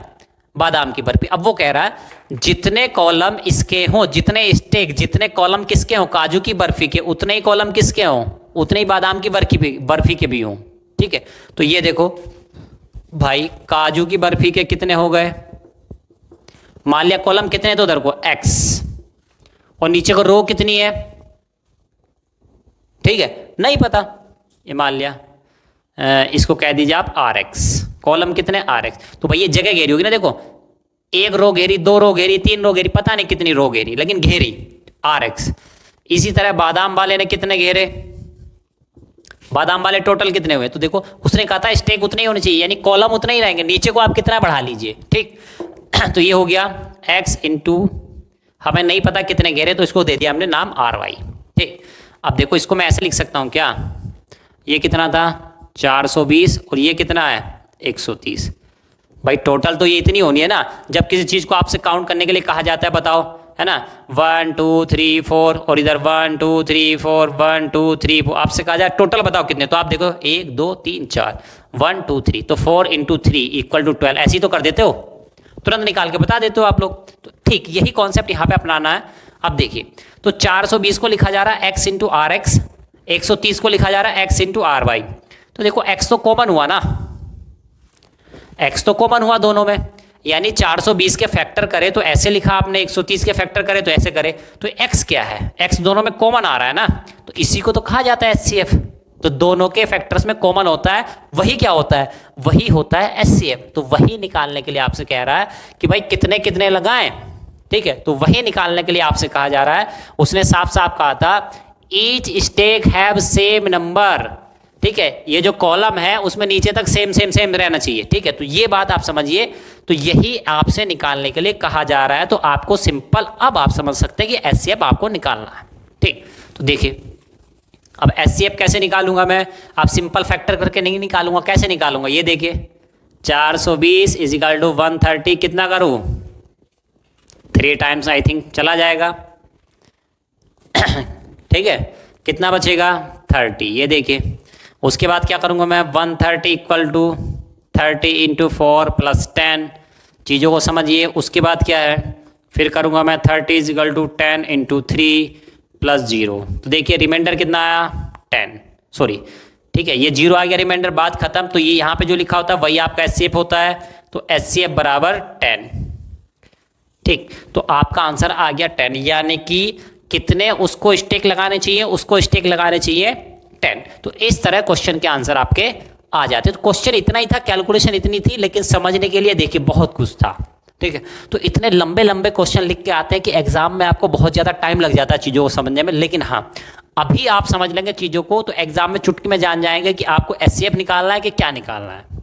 बादाम की बर्फी। अब वो कह रहा है जितने कॉलम इसके हों, जितने स्टेक, जितने कॉलम किसके हों, काजू की बर्फी के, उतने ही कॉलम किसके हों, उतने ही बादाम की बर्फी के भी हों। ठीक है, तो ये देखो भाई काजू की बर्फी के कितने हो गए, मान लिया कॉलम कितने तो उधर को x, और नीचे को रो कितनी है, ठीक है, नहीं पता, ये मान लिया इसको कह दीजिए आप rx, कॉलम कितने rx, तो भाई ये जगह घेरी होगी ना, देखो एक रो घेरी, दो रो घेरी, तीन रो घेरी, पता नहीं कितनी रो घेरी, लेकिन घेरी rx। इसी तरह बादाम वाले ने कितने घेरे, बादाम वाले टोटल कितने हुए, तो देखो उसने कहा था स्टेक उतने ही होने चाहिए, यानी कॉलम उतने ही रहेंगे, नीचे को आप कितना बढ़ा लीजिए, ठीक। तो ये हो गया x इंटू, हमें नहीं पता कितने घेरे, तो इसको दे दिया हमने नाम ry, ठीक। अब देखो इसको मैं ऐसे लिख सकता हूँ क्या, ये कितना था 420 और ये कितना है 130, भाई टोटल तो ये इतनी होनी है ना, जब किसी चीज़ को आपसे काउंट करने के लिए कहा जाता है, बताओ, है ना, 1 2 3 4 और इधर 1 2 3 4 1 2 3 4, आपसे कहा जाए टोटल बताओ कितने, तो आप देखो 1 2 3 4 1 2 3, तो 4 इंटू 3 इक्वल टू 12, ऐसे ही तो कर देते हो, तुरंत निकाल के बता देते हो आप लोग। तो ठीक यही कॉन्सेप्ट यहाँ पे अपनाना है। अब देखिए, तो 420 को लिखा जा रहा है x इंटू आर एक्स, 130 को लिखा जा रहा है x इंटू आर वाई। तो देखो x तो कॉमन हुआ ना, x तो कॉमन हुआ दोनों में, यानी 420 के फैक्टर करे तो ऐसे लिखा आपने, 130 के फैक्टर करे तो ऐसे करे, तो x क्या है, x दोनों में कॉमन आ रहा है ना, तो इसी को तो कहा जाता है HCF। तो दोनों के फैक्टर्स में कॉमन होता है, वही क्या होता है, वही होता है HCF। तो वही निकालने के लिए आपसे कह रहा है कि भाई कितने कितने लगाएं, ठीक है, तो वही निकालने के लिए आपसे कहा जा रहा है। उसने साफ साफ कहा था each stack have same number, ठीक है, ये जो कॉलम है उसमें नीचे तक सेम सेम सेम रहना चाहिए, ठीक है, तो ये बात आप समझिए। तो यही आपसे निकालने के लिए कहा जा रहा है, तो आपको सिंपल अब आप समझ सकते हैं कि HCF आपको निकालना है, ठीक। तो देखिए अब HCF कैसे निकालूंगा मैं, आप सिंपल फैक्टर करके नहीं निकालूंगा, कैसे निकालूंगा, ये देखिए 420 इज इक्वल टू 130, कितना करूं 3 टाइम्स आई थिंक चला जाएगा, ठीक है, कितना बचेगा 30, ये देखिए। उसके बाद क्या करूंगा मैं, 130 इक्वल टू 30 इंटू 4 प्लस 10, चीज़ों को समझिए। उसके बाद क्या है, फिर करूंगा मैं 30 is equal to 10 into 3 plus 0, तो देखिए रिमाइंडर कितना आया 10, सॉरी, ठीक है, ये 0 आ गया रिमाइंडर, बात खत्म। तो ये यहाँ पे जो लिखा होता है वही आपका HCF होता है, तो HCF बराबर 10, ठीक। तो आपका आंसर आ गया 10, यानी कि कितने उसको स्टेक लगाने चाहिए, उसको स्टेक लगाने चाहिए 10। तो इस तरह क्वेश्चन के आंसर आपके आ जाते। तो क्वेश्चन इतना ही था, कैलकुलेशन इतनी थी, लेकिन समझने के लिए देखिए बहुत कुछ था, ठीक है। तो इतने लंबे लंबे क्वेश्चन लिख के आते हैं कि एग्जाम में आपको बहुत ज़्यादा टाइम लग जाता है चीज़ों को समझने में, लेकिन हाँ अभी आप समझ लेंगे चीज़ों को तो एग्जाम में चुटकी में जान जाएंगे कि आपको HCF निकालना है कि क्या निकालना है।